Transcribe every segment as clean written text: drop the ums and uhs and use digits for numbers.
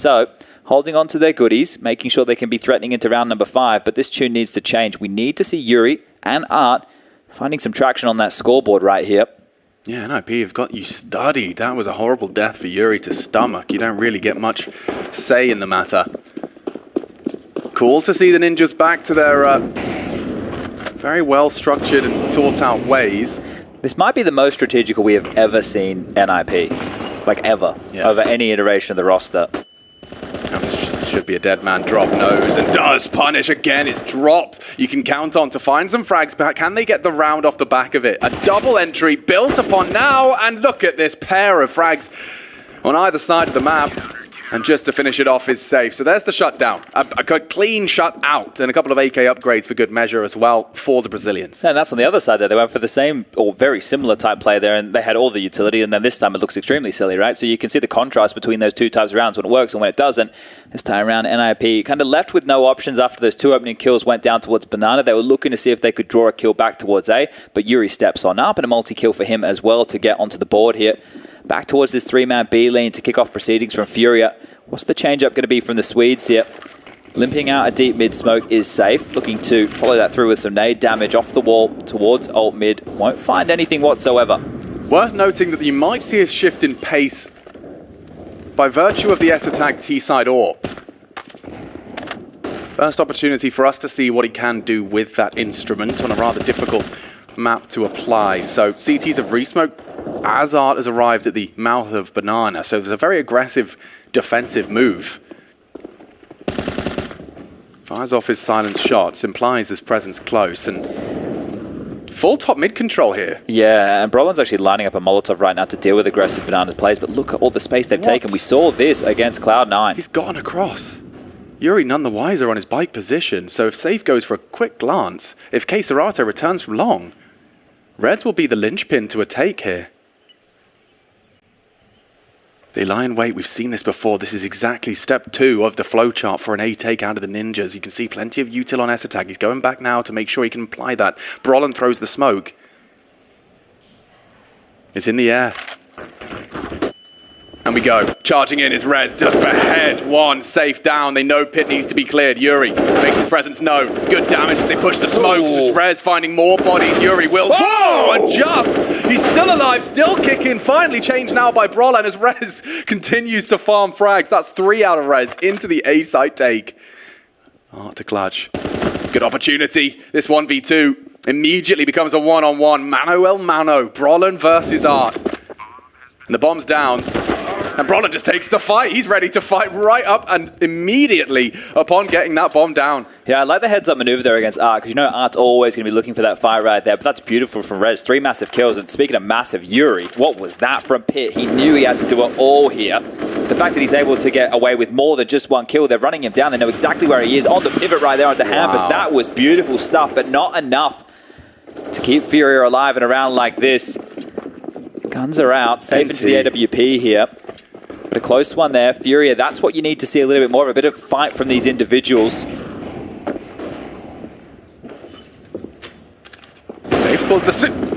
So, holding on to their goodies, making sure they can be threatening into round number 5, but this tune needs to change. We need to see Yuri and Art finding some traction on that scoreboard right here. Yeah, no, P, you've got you studied. That was a horrible death for Yuri to stomach. You don't really get much say in the matter. Cool to see the ninjas back to their very well-structured and thought-out ways. This might be the most strategical we have ever seen NIP. Like ever. Yeah. Over any iteration of the roster. This should be a dead man drop nose and does punish again. It's dropped. You can count on to find some frags, but can they get the round off the back of it? A double entry built upon now, and look at this pair of frags on either side of the map. And just to finish it off is safe. So there's the shutdown. A clean shut out and a couple of AK upgrades for good measure as well for the Brazilians. And that's on the other side there. They went for the same or very similar type play there, and they had all the utility, and then this time it looks extremely silly, right? So you can see the contrast between those two types of rounds when it works and when it doesn't. This time around, NIP kind of left with no options after those 2 opening kills went down towards Banana. They were looking to see if they could draw a kill back towards A, but Yuri steps on up and a multi-kill for him as well to get onto the board here. Back towards this 3-man B lane to kick off proceedings from FURIA. What's the change-up going to be from the Swedes here? Limping out a deep mid-smoke is safe. Looking to follow that through with some nade damage off the wall towards ult mid. Won't find anything whatsoever. Worth noting that you might see a shift in pace by virtue of the S-Attack T-side AWP. First opportunity for us to see what he can do with that instrument on a rather difficult map to apply. So CTs have resmoked as Art has arrived at the mouth of Banana. So there's a very aggressive defensive move. Fires off his silenced shots, implies his presence close, and full top mid control here. Yeah, and Brolin's actually lining up a Molotov right now to deal with aggressive Banana plays, but look at all the space they've taken. We saw this against Cloud9. He's gone across. Yuri none the wiser on his bike position, so if Safe goes for a quick glance, if Keserato returns from long, Reds will be the linchpin to a take here. They lie in wait. We've seen this before. This is exactly step 2 of the flowchart for an A take out of the ninjas. You can see plenty of util on S-Attack. He's going back now to make sure he can apply that. Brolin throws the smoke. It's in the air. And we go. Charging in is Rez. Just for head. One. Safe down. They know pit needs to be cleared. Yuri makes his presence known. Good damage as they push the smokes. As Rez finding more bodies. Yuri will adjust. He's still alive. Still kicking. Finally changed now by Brolin as Rez continues to farm frags. That's 3 out of Rez into the A site take. Art to clutch. Good opportunity. This 1v2 immediately becomes a one-on-one. Mano el mano. Brolin versus Art. And the bomb's down. And Brolin just takes the fight. He's ready to fight right up and immediately upon getting that bomb down. Yeah, I like the heads-up maneuver there against Art, because you know Art's always going to be looking for that fight right there, but that's beautiful from Rez. 3 massive kills, and speaking of massive, Yuri, what was that from Pit? He knew he had to do it all here. The fact that he's able to get away with more than just 1 kill, they're running him down, they know exactly where he is, on the pivot right there onto Hampus. That was beautiful stuff, but not enough to keep FURIA alive in a round like this. Guns are out, safe into the AWP here. But a close one there. FURIA, that's what you need to see a little bit more of, a bit of fight from these individuals. They've pulled the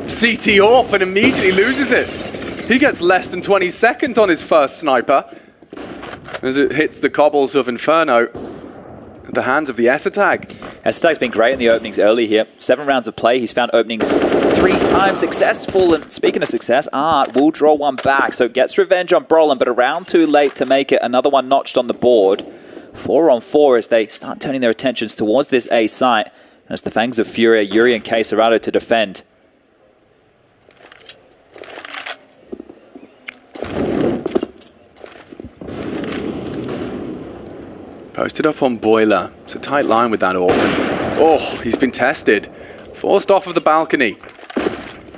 CT off and immediately loses it. He gets less than 20 seconds on his first sniper as it hits the cobbles of Inferno at the hands of the S-Attack. S-Attack's been great in the openings early here. 7 rounds of play. He's found openings 3 times successful. And speaking of success, Art will draw one back. So gets revenge on Brolin, but around too late to make it. Another one notched on the board. 4 on 4 as they start turning their attentions towards this A site. And it's the fangs of FURIA, Yuri and Keserato to defend. Posted up on Boiler. It's a tight line with that orphan. Oh, he's been tested. Forced off of the balcony.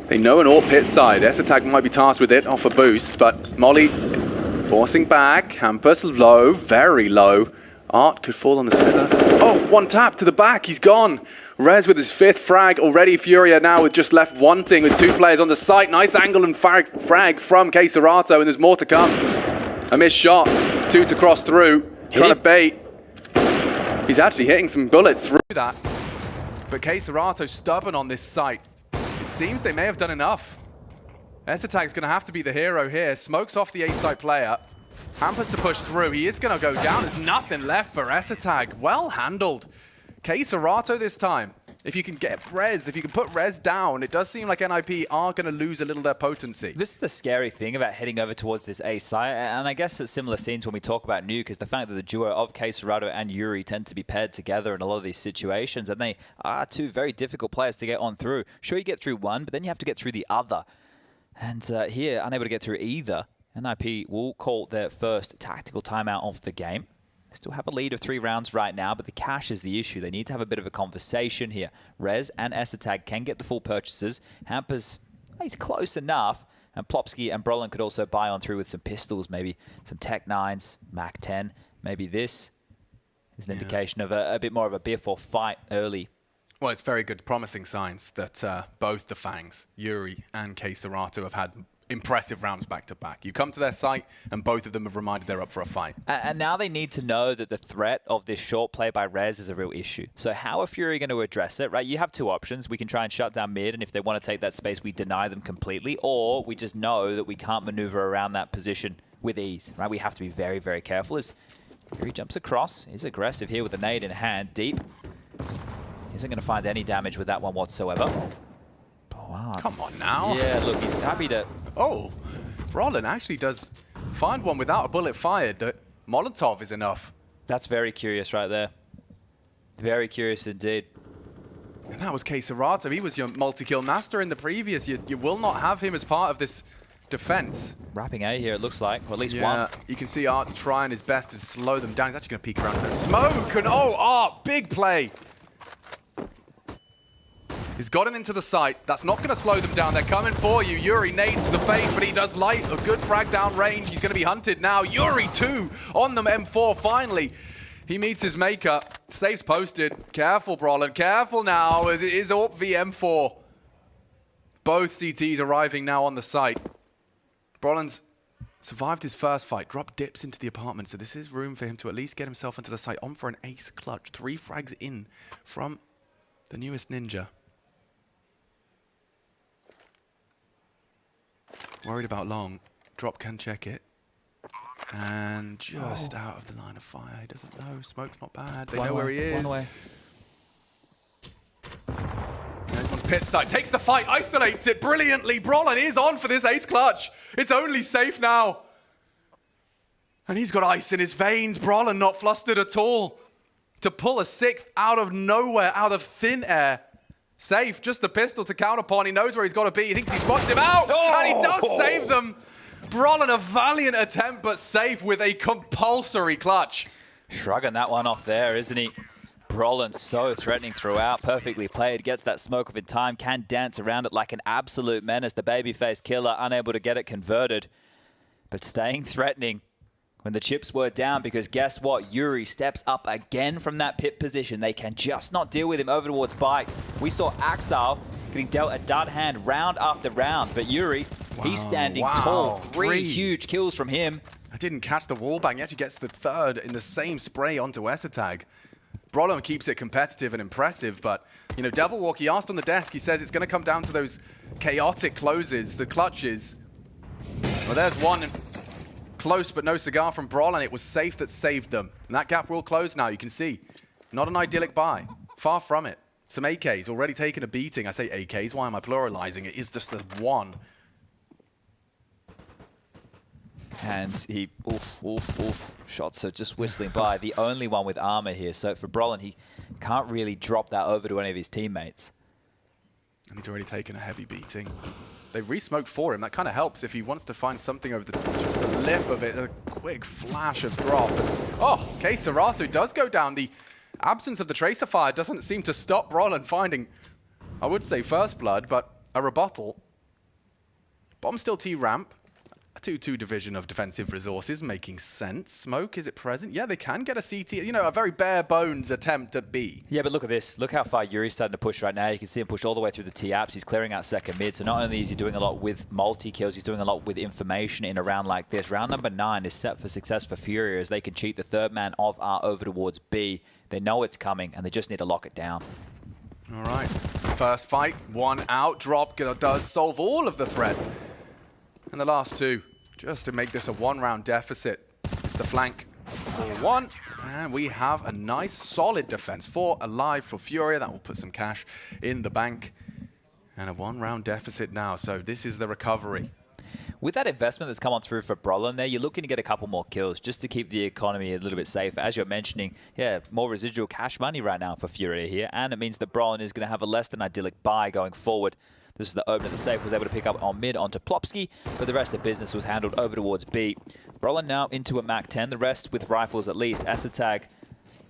They know an AWP pit side. S-Attack might be tasked with it off a boost, but Molly forcing back. Hampus low, very low. Art could fall on the center. Oh, 1 tap to the back. He's gone. Rez with his 5th frag. Already FURIA now with just left wanting with 2 players on the site. Nice angle and frag from Keserato, and there's more to come. A missed shot. 2 to cross through. Trying to bait. He's actually hitting some bullets through that. But Keserato stubborn on this site. It seems they may have done enough. S-Attack's going to have to be the hero here. Smokes off the A-site player. Hampers to push through. He is going to go down. There's nothing left for Esatag. Well handled. K Serato this time. If you can get Rez, if you can put Rez down, it does seem like NIP are going to lose a little of their potency. This is the scary thing about heading over towards this A site, and I guess it's similar scenes when we talk about Nuke, is the fact that the duo of K Serato and Yuri tend to be paired together in a lot of these situations, and they are two very difficult players to get on through. Sure, you get through one, but then you have to get through the other. And here, unable to get through either, NIP will call their first tactical timeout of the game. Still have a lead of 3 rounds right now, but the cash is the issue. They need to have a bit of a conversation here. Rez and Esatag can get the full purchases. Hampers, he's close enough. And Plopsky and Brolin could also buy on through with some pistols, maybe some Tech 9s, Mac 10. Maybe this is an indication of a bit more of a biff or fight early. Well, it's very good, promising signs that both the Fangs, Yuri and K Serato, have had impressive rounds back-to-back. You come to their site, and both of them have reminded they're up for a fight. And now they need to know that the threat of this short play by Rez is a real issue. So how are Furia going to address it, right? You have 2 options. We can try and shut down mid, and if they want to take that space, we deny them completely, or we just know that we can't maneuver around that position with ease, right? We have to be very, very careful. As Fury jumps across, he's aggressive here with a nade in hand, deep. Isn't going to find any damage with that one whatsoever. Wow. Come on now. Yeah, look, he's happy to... Oh, Brolin actually does find one without a bullet fired. That Molotov is enough. That's very curious right there. Very curious indeed. And that was K Serato. He was your multi-kill master in the previous. You will not have him as part of this defense. Wrapping A here, it looks like. Or at least one. You can see Art's trying his best to slow them down. He's actually going to peek around the smoke. And oh, Art, big play. He's gotten into the site. That's not going to slow them down. They're coming for you. Yuri nades to the face, but he does light a good frag down range. He's going to be hunted now. Yuri 2 on the M4 finally. He meets his maker. Safe's posted. Careful, Brolin. Careful now as it is AWP v M4. Both CTs arriving now on the site. Brolin's survived his first fight. Drop dips into the apartment, so this is room for him to at least get himself into the site. On for an ace clutch. 3 frags in from the newest ninja. Worried about long. Drop can check it. And just out of the line of fire. He doesn't know. Smoke's not bad. They know where he is. One away. There's one pit side. Takes the fight. Isolates it brilliantly. Brolin is on for this ace clutch. It's only safe now. And he's got ice in his veins. Brolin not flustered at all. To pull a 6th out of nowhere, out of thin air. Safe, just the pistol to counterpoint. He knows where he's got to be. He thinks he's spotted him out, and he does save them. Brolin, a valiant attempt, but safe with a compulsory clutch. Shrugging that one off there, isn't he? Brolin so threatening throughout, perfectly played, gets that smoke of in time, can dance around it like an absolute menace. The babyface killer, unable to get it converted, but staying threatening when the chips were down, because guess what? Yuri steps up again from that pit position. They can just not deal with him over towards Bike. We saw Axel getting dealt a dart hand round after round, but Yuri, he's standing tall. 3 huge kills from him. I didn't catch the wall bang. He actually gets the 3rd in the same spray onto Esatag. Brolin keeps it competitive and impressive, but, you know, Devil Walk, he asked on the desk, he says it's going to come down to those chaotic closes, the clutches. Well, there's one. Close, but no cigar from Brolin. It was safe that saved them. And that gap will close now, you can see. Not an idyllic buy. Far from it. Some AKs already taken a beating. I say AKs, why am I pluralizing it? It's just the one. And he, shots are just whistling by. The only one with armor here. So for Brolin, he can't really drop that over to any of his teammates. And he's already taken a heavy beating. They re-smoked for him. That kind of helps if he wants to find something over just the lip of it. A quick flash of drop. Oh, K Serato does go down. The absence of the tracer fire doesn't seem to stop Brolin finding, I would say first blood, but a rebuttal. Bomb still T-ramp. A 2-2 division of defensive resources making sense. Smoke, is it present? Yeah, they can get a CT. You know, a very bare bones attempt at B. Yeah, but look at this. Look how far Yuri's starting to push right now. You can see him push all the way through the T-apps. He's clearing out second mid. So not only is he doing a lot with multi-kills, he's doing a lot with information in a round like this. Round number 9 is set for success for Furia as they can cheat the 3rd man of R over towards B. They know it's coming, and they just need to lock it down. All right. First fight, 1 out. Drop does solve all of the threat. And the last 2, just to make this a 1-round deficit. the flank for one. And we have a nice, solid defense. 4 alive for FURIA. That will put some cash in the bank. And a 1-round deficit now. So this is the recovery. With that investment that's come on through for Brolin there, you're looking to get a couple more kills just to keep the economy a little bit safer. As you're mentioning, yeah, more residual cash money right now for FURIA here, and it means that Brolin is going to have a less than idyllic buy going forward. This is the opener that Safe was able to pick up on mid onto Plopsky, but the rest of the business was handled over towards B. Brolin now into a MAC-10, the rest with rifles at least. Esatag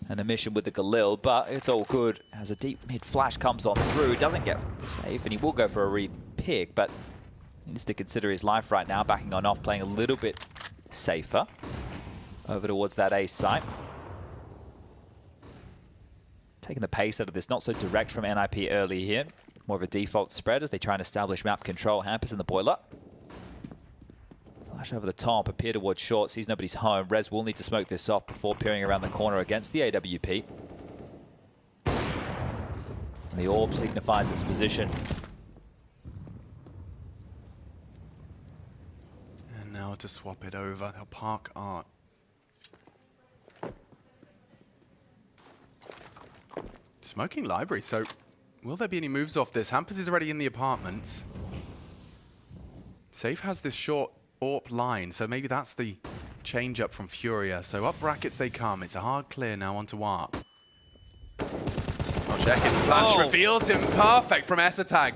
and a mission with the Galil, but it's all good as a deep mid flash comes on through. Doesn't get Safe, and he will go for a re-pick, but needs to consider his life right now, backing on off, playing a little bit safer over towards that A site. Taking the pace out of this, not so direct from NIP early here. More of a default spread as they try and establish map control. Hampers in the boiler. Flash over the top, appear towards short, sees nobody's home. Rez will need to smoke this off before peering around the corner against the AWP. And the orb signifies its position. And now to swap it over, they'll park Art. Smoking library, so will there be any moves off this? Hampers is already in the apartments. Safe has this short AWP line, so maybe that's the change up from FURIA. So up brackets they come. It's a hard clear now onto ARP. I'll check it. Flash reveals him. Perfect from Esatag.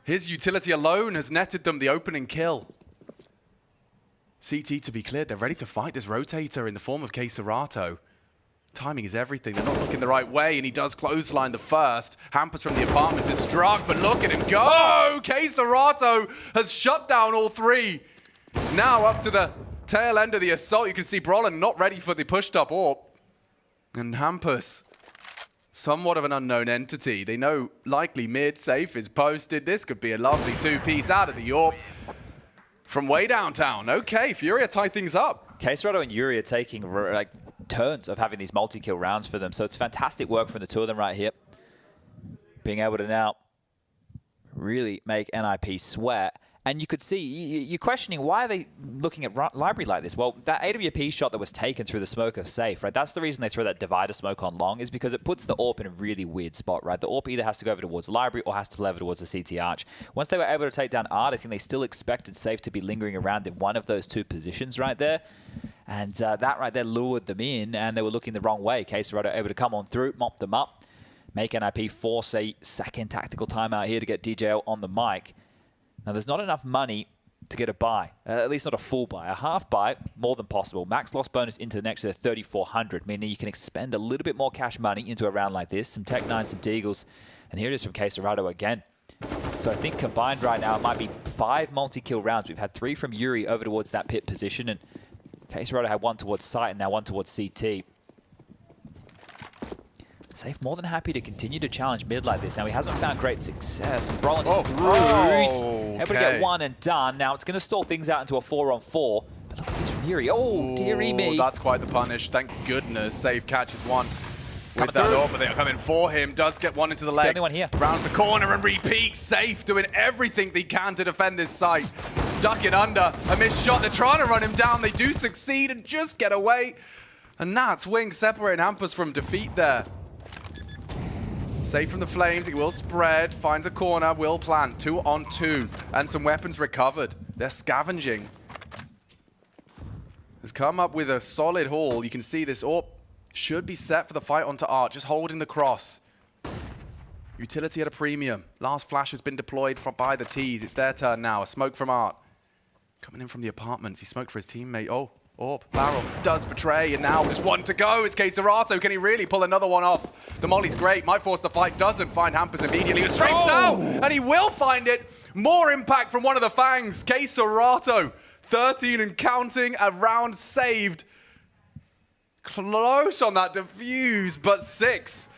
His utility alone has netted them the opening kill. CT to be cleared. They're ready to fight this rotator in the form of K-Serato. Timing is everything. They're not looking the right way, and he does clothesline the first. Hampers from the apartments is struck, but look at him go! K-Serato has shut down all three. Now up to the tail end of the assault. You can see Brolin not ready for the pushed up AWP. And Hampers, somewhat of an unknown entity. They know likely mid safe is posted. This could be a lovely two-piece out of the AWP from way downtown. Okay, FURIA tie things up. K-Serato and Yuri are taking like turns of having these multi-kill rounds for them. So it's fantastic work from the two of them right here. Being able to now really make NIP sweat. And you could see, you're questioning, why are they looking at library like this? Well, that AWP shot that was taken through the smoke of Safe, right? That's the reason they throw that divider smoke on long, is because it puts the AWP in a really weird spot, right? The AWP either has to go over towards library or has to play over towards the CT arch. Once they were able to take down Art, I think they still expected Safe to be lingering around in one of those two positions right there. And that right there lured them in, and they were looking the wrong way. K-Serato able to come on through, mop them up, make NIP force a second tactical timeout here to get DJL on the mic. Now, there's not enough money to get a buy, at least not a full buy. A half buy, more than possible. Max loss bonus into the next to 3,400, meaning you can expend a little bit more cash money into a round like this. Some Tech 9, some Deagles, and here it is from K-Serato again. So I think combined right now, it might be 5 multi-kill rounds. We've had 3 from Yuri over towards that pit position, and K-Serato had 1 towards site and now 1 towards CT. Safe more than happy to continue to challenge mid like this. Now, he hasn't found great success. And Brolin is through. Able to get 1 and done. Now, it's going to stall things out into a 4-on-4. But look at this from Yuri. Oh, dearie me. That's quite the punish. Thank goodness. Safe catches 1 with that AWP, but they're coming for him. Does get 1 into the leg. The only one here. Rounds the corner and repeats. Safe doing everything they can to defend this site. Ducking under. A missed shot. They're trying to run him down. They do succeed and just get away. And Nats Wing separating Hampers from defeat there. Safe from the flames, he will spread, finds a corner, will plant, 2-on-2, and some weapons recovered. They're scavenging. Has come up with a solid haul. You can see this AWP should be set for the fight onto Art, just holding the cross. Utility at a premium. Last flash has been deployed by the T's. It's their turn now. A smoke from Art. Coming in from the apartments. He smoked for his teammate. Oh, AWP, barrel, does betray, and now there's 1 to go. It's K-Serato. Can he really pull another one off? The molly's great. Might force the fight. Doesn't find Hampers immediately. Straight out, and he will find it. More impact from one of the Fangs. K-Serato, 13 and counting. A round saved. Close on that defuse, but 6.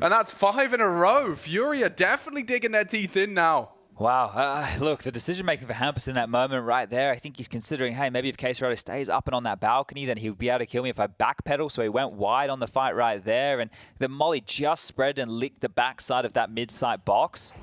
And that's 5 in a row. FURIA definitely digging their teeth in now. Wow. Look, the decision-making for Hampus in that moment right there, I think he's considering, hey, maybe if K-Serato stays up and on that balcony, then he'll be able to kill me if I backpedal. So he went wide on the fight right there. And the molly just spread and licked the backside of that mid-site box.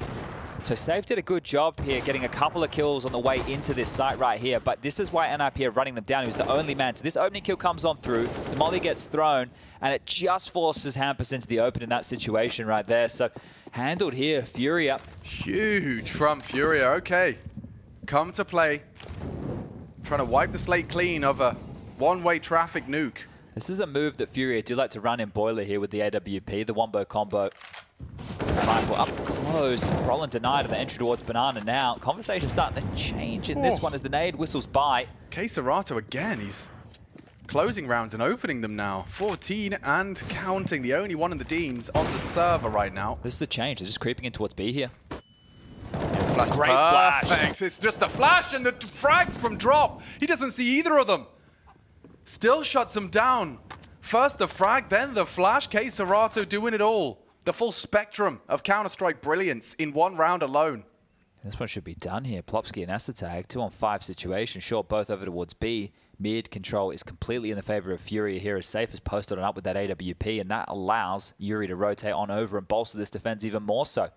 So Safe did a good job here getting a couple of kills on the way into this site right here, but this is why NIP are running them down. He was the only man. So this opening kill comes on through, the molly gets thrown, and it just forces Hampus into the open in that situation right there. So handled here, FURIA. Huge from FURIA, okay. Come to play. Trying to wipe the slate clean of a one-way traffic nuke. This is a move that FURIA do like to run in Boiler here with the AWP, the wombo combo. Rifle up close. Roland denied the entry towards Banana now. Conversation's starting to change in this one as the nade whistles by. Serato again, he's closing rounds and opening them now. 14 and counting. The only one in the Deans on the server right now. This is a change. They're just creeping in towards B here. Flash. Great flash. It's just a flash and the frags from Drop. He doesn't see either of them. Still shuts them down. First the frag, then the flash. Serato doing it all. The full spectrum of Counter-Strike brilliance in one round alone. This one should be done here. Plopsky and Asatag, 2-on-5 situation. Sure, both over towards B. Mid control is completely in the favor of FURIA here as Safe is posted on up with that AWP, and that allows Yuri to rotate on over and bolster this defense even more so.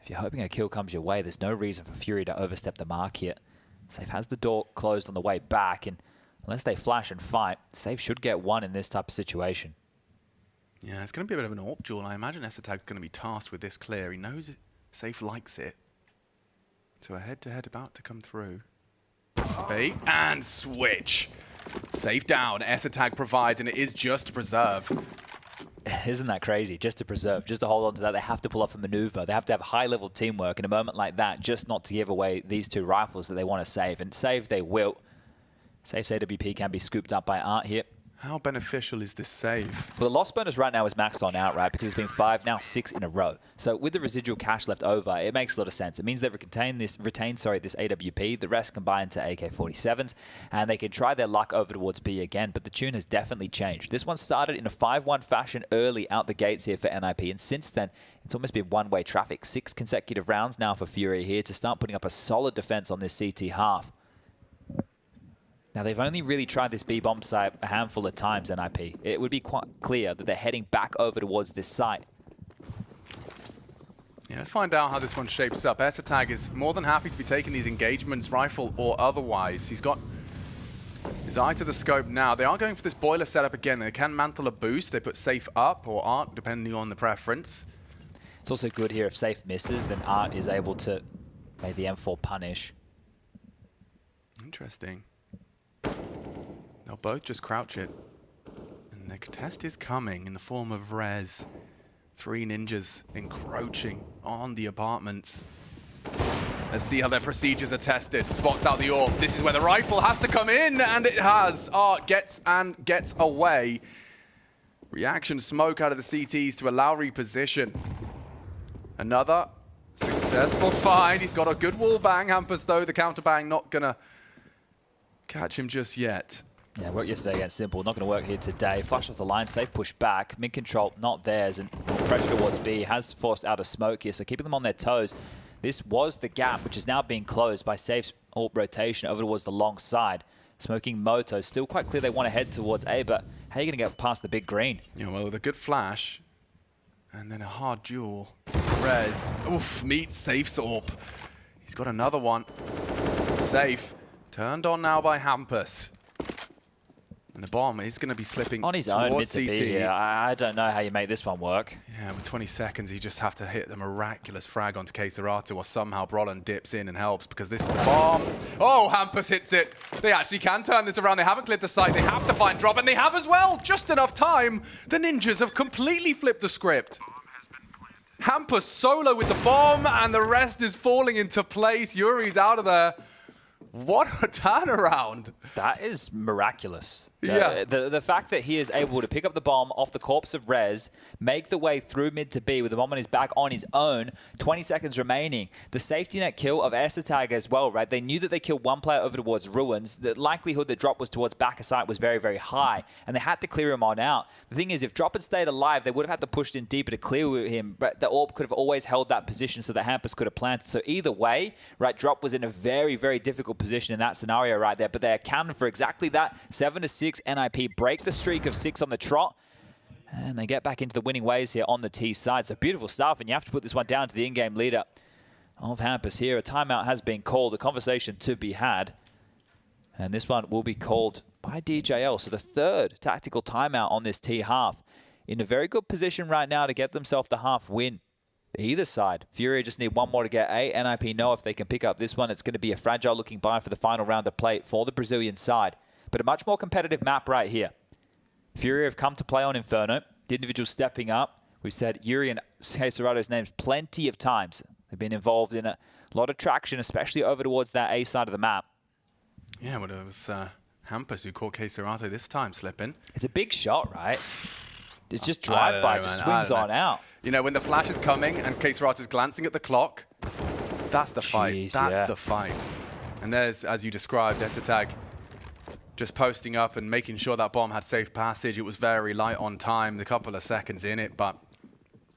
If you're hoping a kill comes your way, there's no reason for FURIA to overstep the mark here. Safe has the door closed on the way back, and unless they flash and fight, Safe should get one in this type of situation. Yeah, it's going to be a bit of an AWP duel. I imagine Asatag's going to be tasked with this clear. He knows it. Safe likes it. So a head-to-head about to come through. Bait and switch. Safe down. Asatag provides, and it is just to preserve. Isn't that crazy? Just to preserve, just to hold on to that, they have to pull off a maneuver. They have to have high-level teamwork in a moment like that, just not to give away these two rifles that they want to save. And save they will. Safe's AWP can be scooped up by Art here. How beneficial is this save? Well, the loss bonus right now is maxed on out, right? Because it's been 5, now 6 in a row. So with the residual cash left over, it makes a lot of sense. It means they've retained this AWP. The rest combined to AK-47s, and they can try their luck over towards B again. But the tune has definitely changed. This one started in a 5-1 fashion early out the gates here for NIP, and since then, it's almost been one-way traffic. 6 consecutive rounds now for FURIA here to start putting up a solid defense on this CT half. Now, they've only really tried this B-bomb site a handful of times, NIP. It would be quite clear that they're heading back over towards this site. Yeah, let's find out how this one shapes up. Asatag is more than happy to be taking these engagements, rifle or otherwise. He's got his eye to the scope now. They are going for this boiler setup again. They can mantle a boost. They put Safe up or Art, depending on the preference. It's also good here if Safe misses, then Art is able to make the M4 punish. Interesting. They'll both just crouch it. And the test is coming in the form of Rez. 3 ninjas encroaching on the apartments. Let's see how their procedures are tested. Spots out the AWP. This is where the rifle has to come in, and it has. Art gets away. Reaction smoke out of the CTs to allow reposition. Another successful find. He's got a good wall bang. Hampus, though, the counter bang not gonna catch him just yet. Yeah, worked yesterday against Simple. Not going to work here today. Flash off the line. Safe push back. Mid control, not theirs. And pressure towards B has forced out a smoke here. So keeping them on their toes. This was the gap, which is now being closed by Safe's AWP rotation over towards the long side. Smoking Moto. Still quite clear they want to head towards A, but how are you going to get past the big green? Yeah, well, with a good flash. And then a hard duel. Rez. Oof, meets Safe's AWP. He's got another one. Safe. Turned on now by Hampus. And the bomb is going to be slipping on his own mid CT. to B here. I don't know how you make this one work. Yeah, with 20 seconds, you just have to hit the miraculous frag onto Serato, or somehow Brolin dips in and helps, because this is the bomb. Oh, Hampus hits it. They actually can turn this around. They haven't cleared the site. They have to find Drop, and they have as well. Just enough time. The ninjas have completely flipped the script. Hampus solo with the bomb, and the rest is falling into place. Yuri's out of there. What a turnaround. That is miraculous. Yeah. The fact that he is able to pick up the bomb off the corpse of Rez, make the way through mid to B with the bomb on his back on his own, 20 seconds remaining. The safety net kill of Asatag as well, right? They knew that they killed one player over towards Ruins. The likelihood that Drop was towards back of site was very, very high, and they had to clear him on out. The thing is, if Drop had stayed alive, they would have had to push in deeper to clear him, but the AWP could have always held that position so that Hampus could have planted. So either way, right, Drop was in a very, very difficult position in that scenario right there, but they accounted for exactly that. 7-6 NIP break the streak of 6 on the trot. And they get back into the winning ways here on the T side. So beautiful stuff, and you have to put this one down to the in-game leader of Hampus here. A timeout has been called, a conversation to be had. And this one will be called by DJL. So the third tactical timeout on this T half. In a very good position right now to get themselves the half win. Either side. FURIA just need one more to get A. NIP know if they can pick up this one, it's going to be a fragile looking buy for the final round of play for the Brazilian side. But a much more competitive map right here. FURIA have come to play on Inferno. The individual stepping up. We've said Yuri and Cacerato's names plenty of times. They've been involved in a lot of traction, especially over towards that A side of the map. Yeah, well, it was Hampus who caught Cacerato this time slipping. It's a big shot, right? It's just drive-by, just swings on out. You know, when the flash is coming and Cacerato's glancing at the clock, that's the fight. Jeez, That's the fight. And there's, as you described, Esatag just posting up and making sure that bomb had safe passage. It was very light on time, a couple of seconds in it, but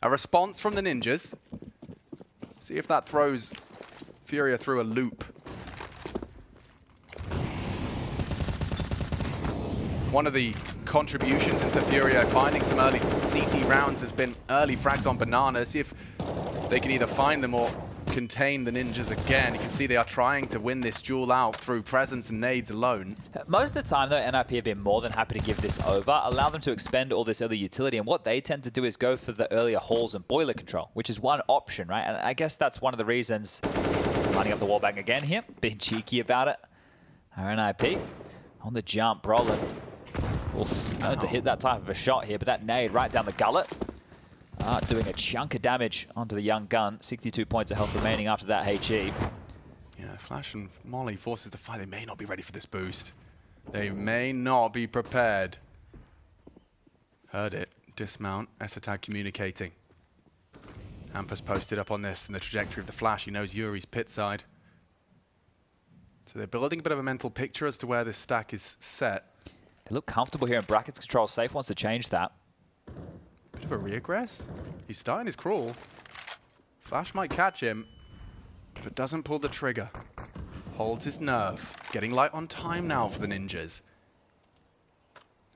a response from the Ninjas. See if that throws FURIA through a loop. One of the contributions into FURIA finding some early CT rounds has been early frags on Banana. See if they can either find them or contain the Ninjas again. You can see they are trying to win this duel out through presence and nades alone. Most of the time, though, NIP have been more than happy to give this over, allow them to expend all this early utility, and what they tend to do is go for the earlier halls and boiler control, which is one option, right? And I guess that's one of the reasons, lining up the wallbang again here, being cheeky about it. Our NIP on the jump, Brolin. Oof, known to hit that type of a shot here, but that nade right down the gullet. Doing a chunk of damage onto the young gun. 62 points of health remaining after that HE. Yeah, Flash and Molly forces the fight. They may not be ready for this boost. They may not be prepared. Heard it. Dismount. Esatag communicating. Hampus posted up on this and the trajectory of the Flash. He knows Yuri's pit side. So they're building a bit of a mental picture as to where this stack is set. They look comfortable here in brackets control. Safe wants to change that. Bit of a regress. He's starting his crawl. Flash might catch him, but doesn't pull the trigger. Holds his nerve. Getting light on time now for the Ninjas.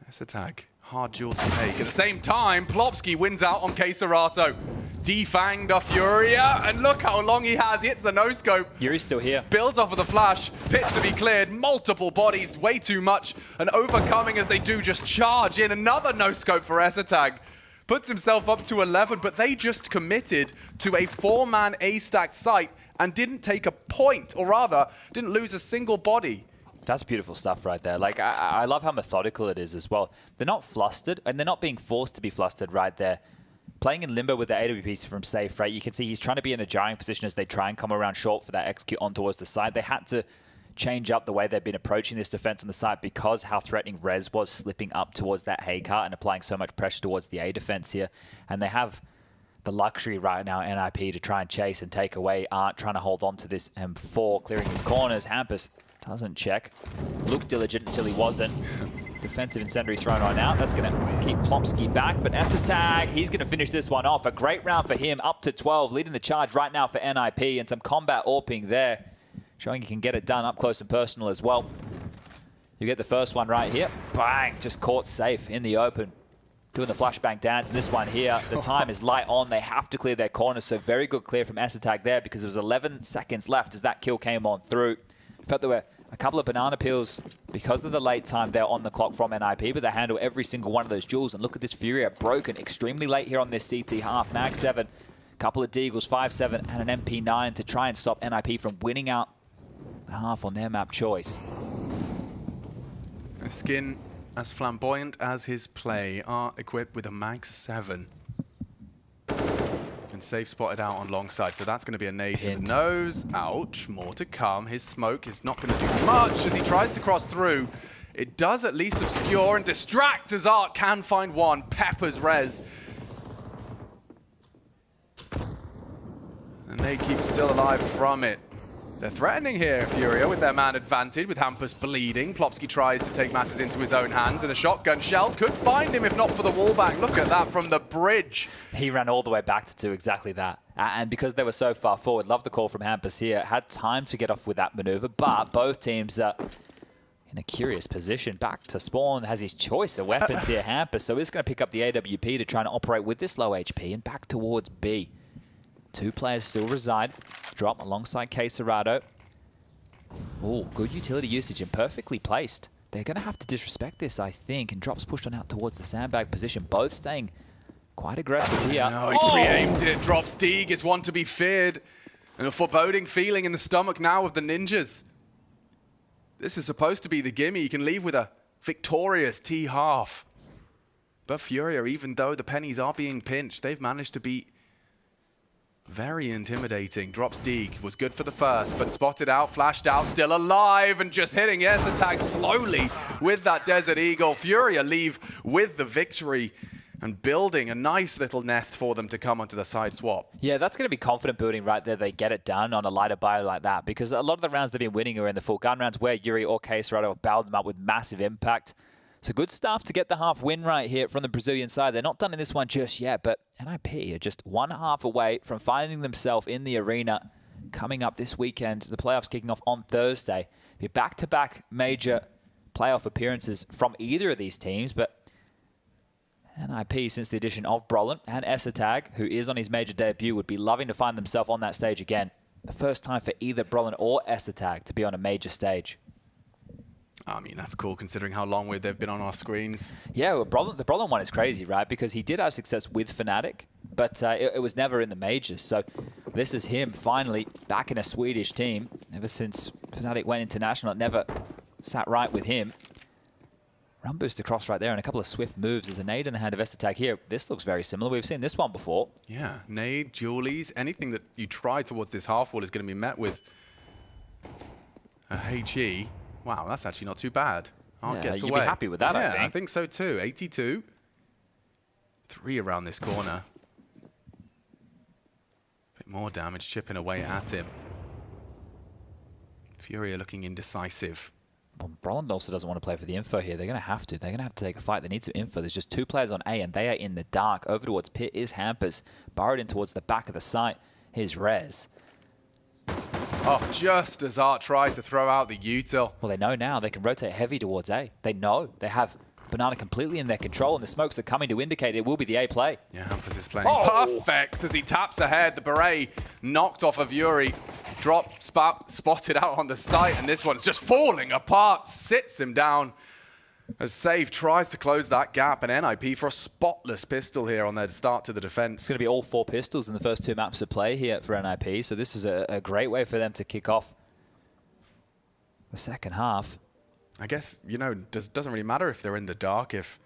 Esatag. Hard duel to take. At the same time, Plopsky wins out on Cacerato. Defanged off FURIA, and look how long he has. He hits the no-scope. Yuri's still here. Builds off of the flash. Pits to be cleared. Multiple bodies. Way too much. And overcoming as they do just charge in. Another no-scope for Esatag. Puts himself up to 11, but they just committed to a 4-man A-stacked site and didn't take a point, or rather, didn't lose a single body. That's beautiful stuff right there. Like, I love how methodical it is as well. They're not flustered, and they're not being forced to be flustered right there. Playing in limbo with the AWPs from safe, right? You can see he's trying to be in a jarring position as they try and come around short for that execute on towards the side. They had to change up the way they've been approaching this defense on the side because how threatening Rez was slipping up towards that hay cart and applying so much pressure towards the A defense here. And they have the luxury right now, NIP, to try and chase and take away. Aren't trying to hold on to this M4, clearing his corners. Hampus doesn't check. Looked diligent until he wasn't. Defensive incendiary thrown on out. That's going to keep Plopsky back. But Esatag, he's going to finish this one off. A great round for him, up to 12, leading the charge right now for NIP. And some combat AWPing there, showing he can get it done up close and personal as well. You get the first one right here. Bang! Just caught safe in the open. Doing the flashbang dance. This one here, the time is light on. They have to clear their corners. So very good clear from Esatag there because there was 11 seconds left as that kill came on through. Felt there were a couple of banana peels because of the late time there on the clock from NIP, but they handle every single one of those duels. And look at this FURIA broken extremely late here on this CT half. Mag 7, couple of Deagles, 5-7, and an MP9 to try and stop NIP from winning out the half on their map choice. A skin as flamboyant as his play are equipped with a Mag 7. And safe spotted out on long side, so that's going to be a nade to the nose. Ouch, more to come. His smoke is not going to do much as he tries to cross through. It does at least obscure and distract as Art can find one. Peppers Rez. And they keep still alive from it. They're threatening here, FURIA, with their man advantage, with Hampus bleeding. Plopsky tries to take matters into his own hands, and a shotgun shell could find him if not for the wallbang. Look at that from the bridge. He ran all the way back to do exactly that. And because they were so far forward, love the call from Hampus here. Had time to get off with that maneuver, but both teams in a curious position. Back to spawn, has his choice of weapons here, Hamper. So he's going to pick up the AWP to try and operate with this low HP and back towards B. 2 players still reside. Drop alongside Quesarado. Oh, good utility usage and perfectly placed. They're going to have to disrespect this, I think. And Drop's pushed on out towards the sandbag position. Both staying quite aggressive here. No, he's pre-aimed it. Drops Deeg is one to be feared. And a foreboding feeling in the stomach now of the Ninjas. This is supposed to be the gimme. You can leave with a victorious T-half. But FURIA, even though the pennies are being pinched, they've managed to be very intimidating. Drops Deeg, was good for the first, but spotted out, flashed out, still alive, and just hitting ENCE slowly with that Desert Eagle. FURIA leave with the victory and building a nice little nest for them to come onto the side swap. Yeah, that's going to be confident building right there. They get it done on a lighter bio like that, because a lot of the rounds they've been winning are in the full gun rounds where Yuri or Quesarado have bowed them up with massive impact. So good stuff to get the half win right here from the Brazilian side. They're not done in this one just yet, but NIP are just 1 half away from finding themselves in the arena coming up this weekend. The playoffs kicking off on Thursday. Be back-to-back major playoff appearances from either of these teams, but NIP, since the addition of Brolin and Esatag, who is on his major debut, would be loving to find themselves on that stage again. The first time for either Brolin or Esatag to be on a major stage. I mean, that's cool considering how long they've been on our screens. Yeah, well, the Brolin one is crazy, right? Because he did have success with Fnatic, but it was never in the majors. So this is him finally back in a Swedish team. Ever since Fnatic went international, it never sat right with him. Run boost across right there and a couple of swift moves. There's a nade in the hand of Esatag here. This looks very similar. We've seen this one before. Yeah, nade, Julies, anything that you try towards this half wall is going to be met with a HE. Wow, that's actually not too bad. You'd be happy with that, yeah, I think. I think so too. 82. 3 around this corner. Bit more damage chipping away at him. FURIA looking indecisive. Well, Brolin also doesn't want to play for the info here. They're going to have to. They're going to have to take a fight. They need some info. There's just 2 players on A, and they are in the dark. Over towards Pit is Hampers. Burrowed in towards the back of the site. Here's Rez. Oh, just as Art tries to throw out the util. Well, they know now they can rotate heavy towards A. They know. They have Banana completely in their control, and the smokes are coming to indicate it will be the A play. Yeah, Hampers is playing perfect as he taps ahead. The beret knocked off of Yuri. Drop, spotted out on the site, and this one's just falling apart. Sits him down as Save tries to close that gap, and NIP for a spotless pistol here on their start to the defense. It's going to be all 4 pistols in the first 2 maps of play here for NIP, so this is a great way for them to kick off the second half. I guess, you know, doesn't really matter if they're in the dark if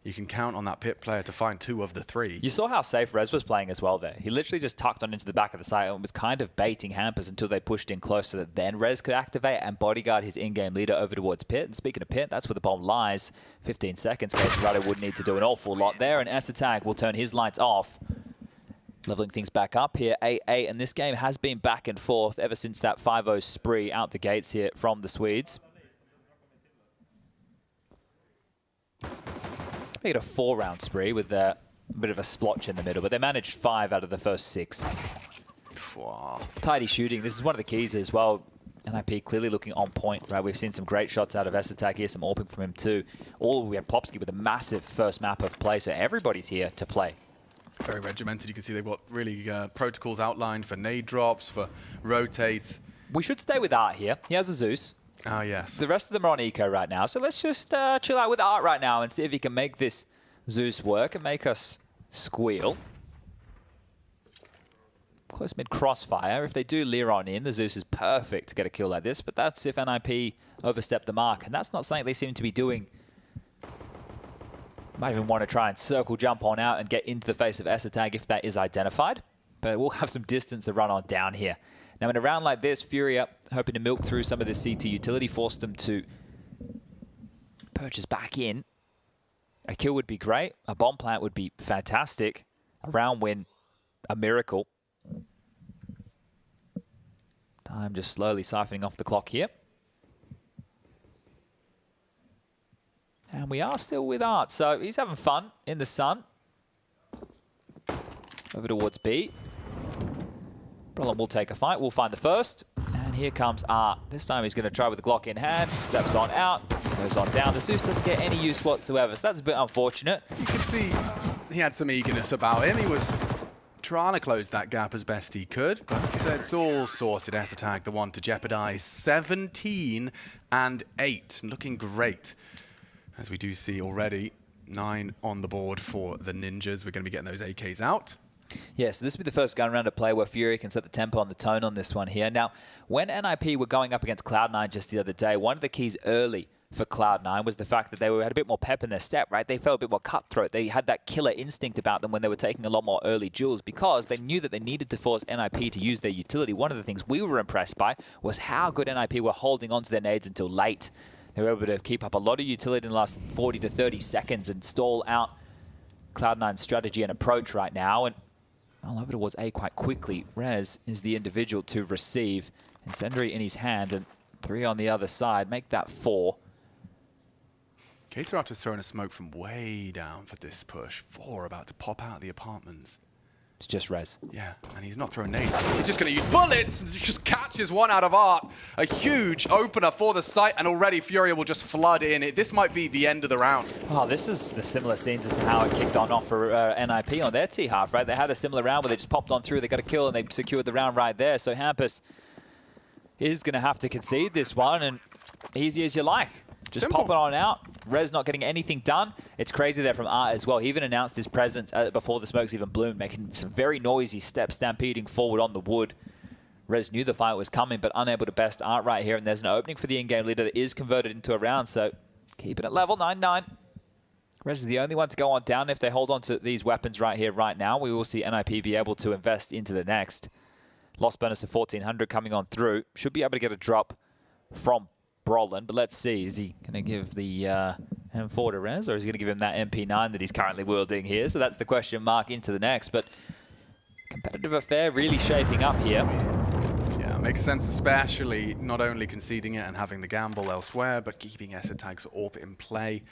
you can count on that Pit player to find 2 of the 3. You saw how safe Rez was playing as well there. He literally just tucked on into the back of the site and was kind of baiting Hampers until they pushed in close so that then Rez could activate and bodyguard his in-game leader over towards Pit. And speaking of Pit, that's where the bomb lies. 15 seconds. Quesarado would need to do an awful lot there, and Esatag will turn his lights off. Leveling things back up here, 8-8, and this game has been back and forth ever since that 5-0 spree out the gates here from the Swedes. They get a 4-round spree with a bit of a splotch in the middle, but they managed 5 out of the first 6. Wow. Tidy shooting. This is one of the keys as well. NIP clearly looking on point, right? We've seen some great shots out of Esatag here, some AWPing from him too. We had Plopsky with a massive first map of play, so everybody's here to play. Very regimented. You can see they've got really protocols outlined for nade drops, for rotates. We should stay with Art here. He has a Zeus. Ah, yes. The rest of them are on eco right now, so let's just chill out with Art right now and see if he can make this Zeus work and make us squeal. Close mid crossfire. If they do leer on in, the Zeus is perfect to get a kill like this, but that's if NIP overstep the mark, and that's not something they seem to be doing. Might even want to try and circle jump on out and get into the face of Esatag if that is identified, but we'll have some distance to run on down here. Now, in a round like this, FURIA hoping to milk through some of the CT utility, force them to purchase back in. A kill would be great. A bomb plant would be fantastic. A round win, a miracle. Time just slowly siphoning off the clock here. And we are still with Art, so he's having fun in the sun. Over towards B. Brolin will take a fight. We'll find the first. And And here comes Art. This time he's going to try with the Glock in hand. Steps on out. Goes on down. The Zeus doesn't get any use whatsoever. So that's a bit unfortunate. You can see he had some eagerness about him. He was trying to close that gap as best he could. But it's all sorted. Tag the one to jeopardize 17 and 8. Looking great. As we do see already, 9 on the board for the Ninjas. We're going to be getting those AKs out. Yeah, so this will be the first gun round of play where FURIA can set the tempo and the tone on this one here. Now, when NIP were going up against Cloud9 just the other day, one of the keys early for Cloud9 was the fact that they had a bit more pep in their step, right? They felt a bit more cutthroat. They had that killer instinct about them when they were taking a lot more early duels because they knew that they needed to force NIP to use their utility. One of the things we were impressed by was how good NIP were holding on to their nades until late. They were able to keep up a lot of utility in the last 40 to 30 seconds and stall out Cloud9's strategy and approach right now. And I'll over towards A quite quickly. Rez is the individual to receive. Incendiary in his hand and 3 on the other side. Make that 4. Caterato's throwing a smoke from way down for this push. 4 about to pop out of the apartments. It's just Rez. Yeah, and he's not throwing nades. He's just going to use bullets and just catches one out of Art. A huge opener for the site, and already FURIA will just flood in. This might be the end of the round. Oh, this is the similar scenes as to how it kicked on off for NIP on their T-half, right? They had a similar round where they just popped on through, they got a kill, and they secured the round right there. So Hampus is going to have to concede this one, and easy as you like. Just Simple. pop it on out. Rez not getting anything done. It's crazy there from Art as well. He even announced his presence before the smokes even bloomed, making some very noisy steps, stampeding forward on the wood. Rez knew the fight was coming, but unable to best Art right here. And there's an opening for the in-game leader that is converted into a round. So keeping it level, 9-9. Rez is the only one to go on down. If they hold on to these weapons right here, right now, we will see NIP be able to invest into the next. Lost bonus of 1,400 coming on through. Should be able to get a drop from Brolin, but let's see. Is he going to give the M4 to Rez, or is he going to give him that MP9 that he's currently wielding here? So that's the question mark into the next. But competitive affair really shaping up here. Yeah, makes sense, especially not only conceding it and having the gamble elsewhere, but keeping Tag's AWP in play.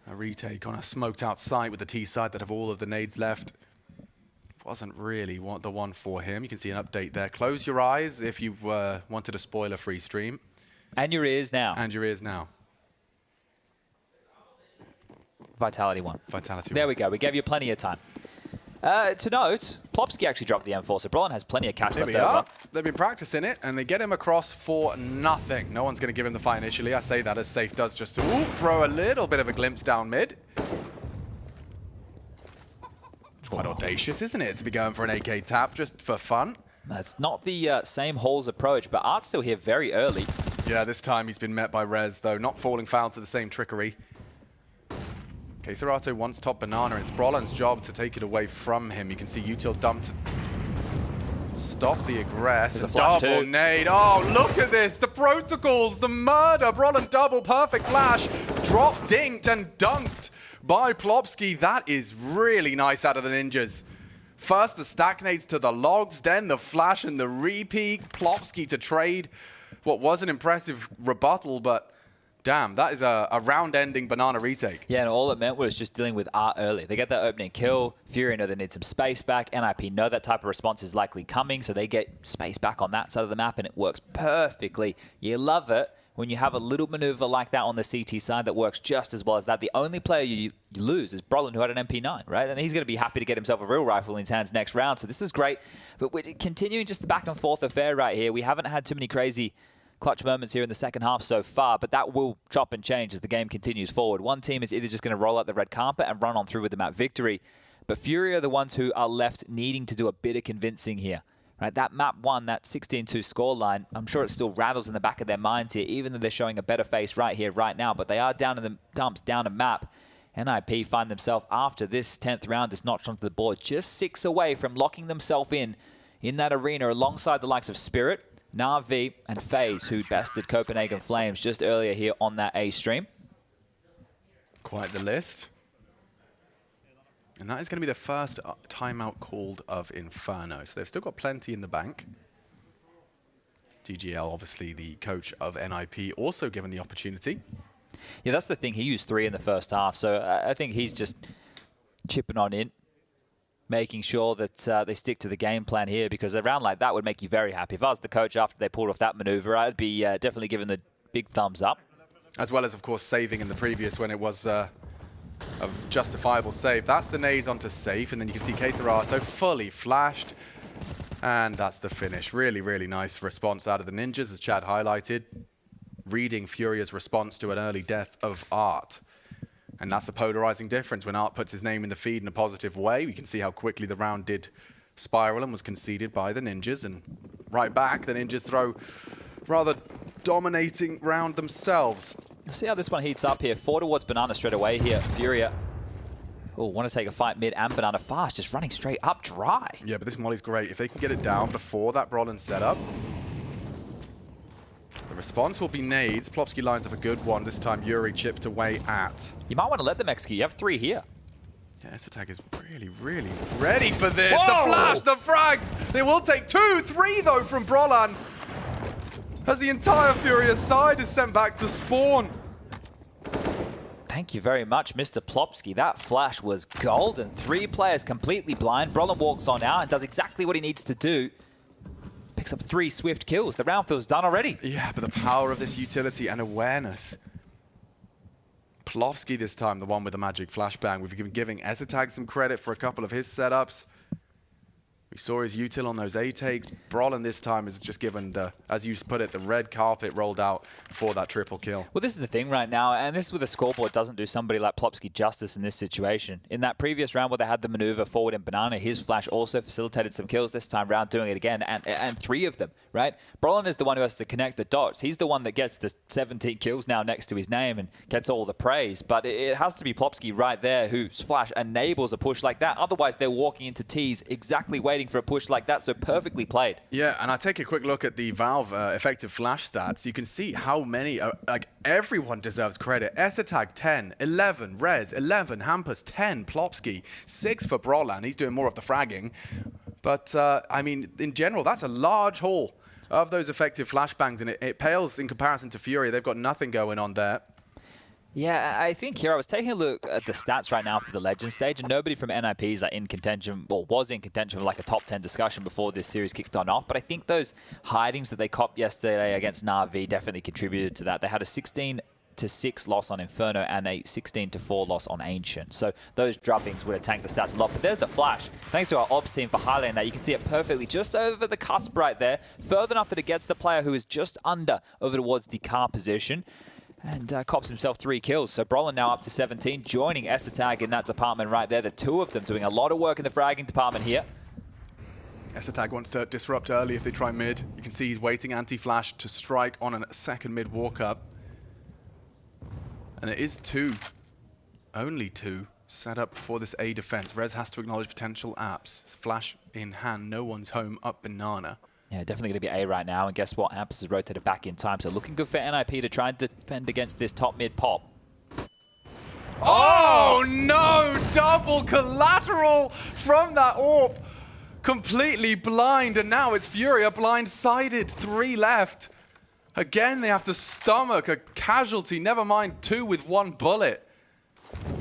A retake on a smoked out site with the T side that have all of the nades left. Wasn't really the one for him. You can see an update there. Close your eyes if you wanted a spoiler-free stream. And your ears now. And your ears now. Vitality 1. Vitality 1. There we go. We gave you plenty of time. To note, Plopsky actually dropped the M4, so Brolin has plenty of cash left over. They've been practicing it, and they get him across for nothing. No one's going to give him the fight initially. I say that as Safe does just to throw a little bit of a glimpse down mid. Quite audacious, isn't it, to be going for an AK tap just for fun? That's not the same Halls approach, but Art's still here very early. Yeah, this time he's been met by Rez, though, not falling foul to the same trickery. Caterato's wants top banana. It's Brolin's job to take it away from him. You can see Util dumped. Stop the aggress. Double nade. Oh, look at this. The protocols, the murder. Brolin double, perfect flash. Drop, dinked, and dunked by Plopsky. That is really nice out of the Ninjas. First the stack nades to the logs, then the flash and the repeat. Plopsky to trade what was an impressive rebuttal, but damn, that is a round-ending banana retake. Yeah, and all it meant was just dealing with Art early. They get that opening kill. FURIA know they need some space back. NIP know that type of response is likely coming, so they get space back on that side of the map, and it works perfectly. You love it when you have a little maneuver like that on the CT side that works just as well as that. The only player you lose is Brolin, who had an MP9, right? And he's going to be happy to get himself a real rifle in his hands next round, so this is great. But we're continuing just the back-and-forth affair right here. We haven't had too many crazy clutch moments here in the second half so far, but that will chop and change as the game continues forward. One team is either just going to roll out the red carpet and run on through with the map victory, but FURIA are the ones who are left needing to do a bit of convincing here. Right, that map 1, that 16-2 scoreline, I'm sure it still rattles in the back of their minds here, even though they're showing a better face right here, right now, but they are down in the dumps, down a map. NIP find themselves, after this 10th round is notched onto the board, just 6 away from locking themselves in that arena alongside the likes of Spirit, Na'Vi, and Faze, who bested Copenhagen Flames just earlier here on that A stream. Quite the list. And that is going to be the first timeout called of Inferno. So they've still got plenty in the bank. PGL, obviously the coach of NIP, also given the opportunity. Yeah, that's the thing. He used 3 in the first half, so I think he's just chipping on in. making sure that they stick to the game plan here, because a round like that would make you very happy. If I was the coach after they pulled off that maneuver, I'd be definitely giving the big thumbs up. As well as, of course, saving in the previous when it was a justifiable save. That's the nades onto safe, and then you can see Keitarato fully flashed. And that's the finish. Really, really nice response out of the Ninjas, as Chad highlighted. Reading Furia's response to an early death of Art. And that's the polarizing difference. When Art puts his name in the feed in a positive way, we can see how quickly the round did spiral and was conceded by the Ninjas. And right back, the Ninjas throw rather dominating round themselves. Let's see how this one heats up here. 4 towards Banana straight away here. Furia. Oh, want to take a fight mid, and Banana fast, just running straight up dry. Yeah, but this molly's great. If they can get it down before that Brolin setup, the response will be nades. Plopsky lines up a good one. This time Yuri chipped away at. You might want to let them execute. You have 3 here. Yeah, Attack is really, really ready for this. Whoa! The flash, the frags. They will take 2, 3 though from Brolan. As the entire Furia side is sent back to spawn. Thank you very much, Mr. Plopsky. That flash was golden. 3 players completely blind. Brolin walks on out and does exactly what he needs to do. Picks up 3 swift kills. The round feels done already. Yeah, but the power of this utility and awareness. Plopsky this time, the one with the magic flashbang. We've been giving Esatag some credit for a couple of his setups. We saw his util on those A takes. Brolin this time is just given the, as you put it, the red carpet rolled out for that triple kill. Well, this is the thing right now, and this is where the scoreboard doesn't do somebody like Plopsky justice in this situation. In that previous round where they had the maneuver forward in Banana, his flash also facilitated some kills. This time round doing it again, and 3 of them, right? Brolin is the one who has to connect the dots. He's the one that gets the 17 kills now next to his name and gets all the praise. But it has to be Plopsky right there whose flash enables a push like that. Otherwise, they're walking into T's exactly waiting for a push like that, so perfectly played. Yeah, and I take a quick look at the Valve effective flash stats. You can see how many, like everyone deserves credit. Esatag 10, 11, Rez 11, Hampus 10, Plopsky 6 for Brolan. He's doing more of the fragging. But I mean, in general, that's a large haul of those effective flashbangs, and it pales in comparison to Furia. They've got nothing going on there. Yeah, I think here I was taking a look at the stats right now for the Legend stage, and nobody from NIP is like in contention, or was in contention for like a top 10 discussion before this series kicked on off. But I think those hidings that they copped yesterday against Na'Vi definitely contributed to that. They had a 16-6 loss on Inferno and a 16-4 loss on Ancient. So those droppings would have tanked the stats a lot. But there's the flash. Thanks to our ops team for highlighting that. You can see it perfectly just over the cusp right there, further enough that it gets the player who is just under over towards the car position. And cops himself 3 kills. So Brolin now up to 17, joining Esatag in that department right there. The 2 of them doing a lot of work in the fragging department here. Esatag wants to disrupt early if they try mid. You can see he's waiting anti-flash to strike on a second mid walk-up. And it is 2, only 2, set up for this A defense. Rez has to acknowledge potential apps. Flash in hand, no one's home, up Banana. Yeah, definitely going to be A right now. And guess what? Amps has rotated back in time. So looking good for NIP to try and defend against this top mid pop. Oh no! Double collateral from that AWP. Completely blind. And now it's Furia blindsided. 3 left. Again, they have to stomach a casualty. Never mind 2 with 1 bullet.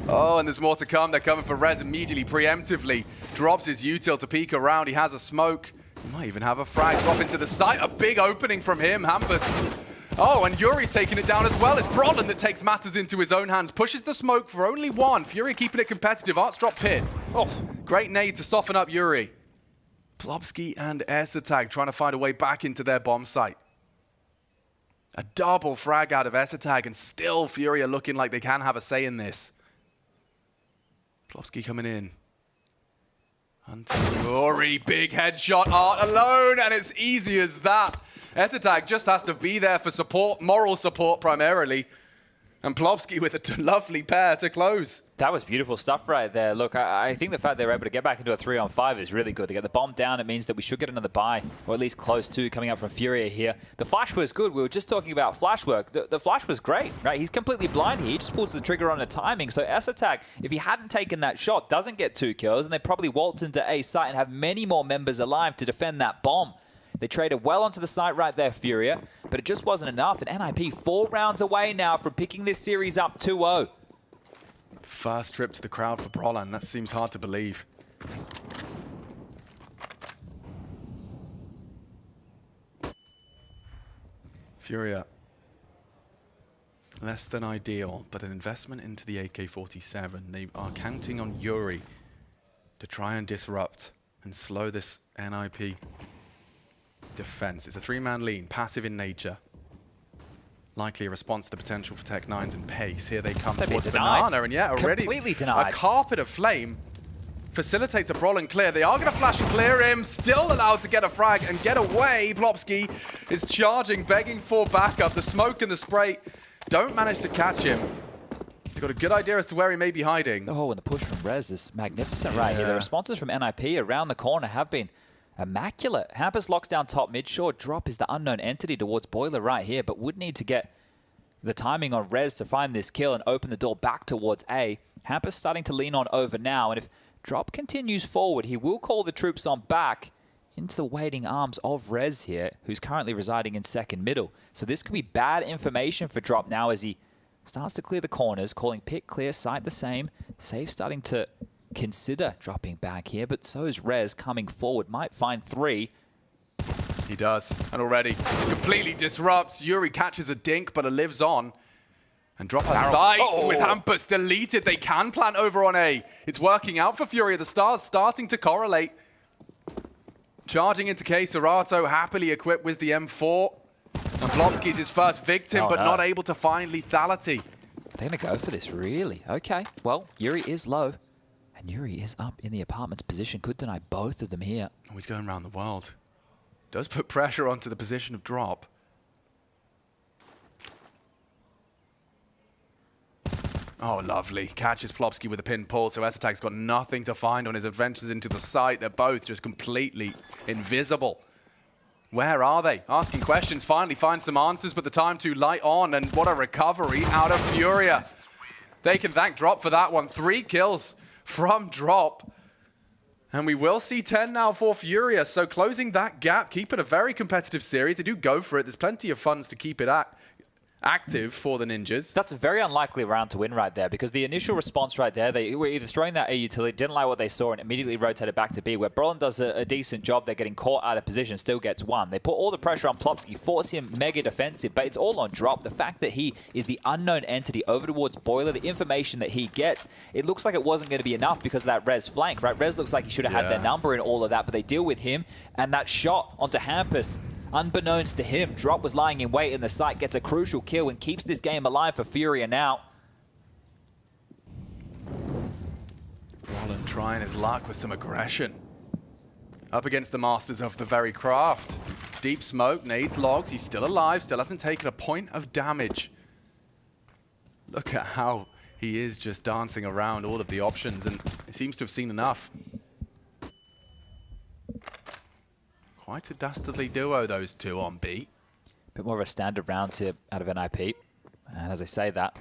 Oh, and there's more to come. They're coming for Rez immediately, preemptively. Drops his util to peek around. He has a smoke. He might even have a frag drop into the site. A big opening from him, Hampus. Oh, and Yuri's taking it down as well. It's Brolin that takes matters into his own hands. Pushes the smoke for only 1. Furia keeping it competitive. Arts drop pit. Oh, great nade to soften up Yuri. Plopsky and Esatag trying to find a way back into their bomb site. A double frag out of Esatag, and still Furia looking like they can have a say in this. Plopsky coming in. And Yuri, big headshot, Art alone, and it's easy as that. Esatag just has to be there for support, moral support primarily. And Plopsky with a lovely pair to close. That was beautiful stuff right there. Look, I think the fact they were able to get back into a 3-on-5 is really good. They get the bomb down. It means that we should get another buy, or at least close to, coming up from Furia here. The flash was good. We were just talking about flash work. The flash was great, right? He's completely blind here. He just pulls the trigger on the timing. So Esatag, if he hadn't taken that shot, doesn't get 2 kills, and they probably waltz into A site and have many more members alive to defend that bomb. They traded well onto the site right there, Furia, but it just wasn't enough. And NIP 4 rounds away now from picking this series up 2-0. First trip to the crowd for Brolan. That seems hard to believe. FURIA. Less than ideal, but an investment into the AK-47. They are counting on Yuri to try and disrupt and slow this NIP defense. It's a 3-man lean, passive in nature. Likely a response to the potential for Tech-9s and pace. Here they come towards Banana, and yeah, already completely denied. A carpet of flame facilitates a brawl and clear. They are going to flash and clear him. Still allowed to get a frag and get away. Plopsky is charging, begging for backup. The smoke and the spray don't manage to catch him. They've got a good idea as to where he may be hiding. Oh, and the push from Rez is magnificent right here. The responses from NIP around the corner have been immaculate. Hampus locks down top mid. Sure, Drop is the unknown entity towards Boiler right here, but would need to get the timing on Rez to find this kill and open the door back towards A. Hampus starting to lean on over now, and if Drop continues forward, he will call the troops on back into the waiting arms of Rez here, who's currently residing in second middle. So this could be bad information for Drop now as he starts to clear the corners, calling pick clear, sight the same. Safe starting to consider dropping back here, but so is Rez coming forward. Might find 3. He does, and already completely disrupts. Yuri catches a dink, but it lives on. And Drop has sights with Hampus deleted. They can plant over on A. It's working out for FURIA. The stars starting to correlate. Charging into K, Serato happily equipped with the M4. And Plopsky's his first victim, but not able to find lethality. They're going to go for this, really? Okay, well, Yuri is low. And Yuri is up in the apartment's position. Could deny both of them here. Oh, he's going around the world. Does put pressure onto the position of Drop. Oh, lovely. Catches Plopsky with a pin pull, so Esatag's got nothing to find on his adventures into the site. They're both just completely invisible. Where are they? Asking questions, finally find some answers, but the time too light on, and what a recovery out of FURIA. They can thank Drop for that one. 3 kills from Drop. And we will see 10 now for FURIA, so closing that gap, keep it a very competitive series. They do go for it. There's plenty of funds to keep it active for the Ninjas. That's a very unlikely round to win right there, because the initial response right there, they were either throwing that A utility, didn't like what they saw, and immediately rotated back to B, where Brolin does a decent job. They're getting caught out of position, still gets 1. They put all the pressure on Plopsky, force him mega defensive, but it's all on Drop. The fact that he is the unknown entity over towards Boiler, the information that he gets, it looks like it wasn't going to be enough because of that Rez flank, right? Rez looks like he should have had their number in all of that, but they deal with him, and that shot onto Hampus, unbeknownst to him, Drop was lying in wait in the site, gets a crucial kill and keeps this game alive for FURIA now. Brolin trying his luck with some aggression. Up against the masters of the very craft. Deep smoke, nades, logs, he's still alive, still hasn't taken a point of damage. Look at how he is just dancing around all of the options, and he seems to have seen enough. Quite a dastardly duo, those two on B. Bit more of a standard round tip out of NIP. And as I say that,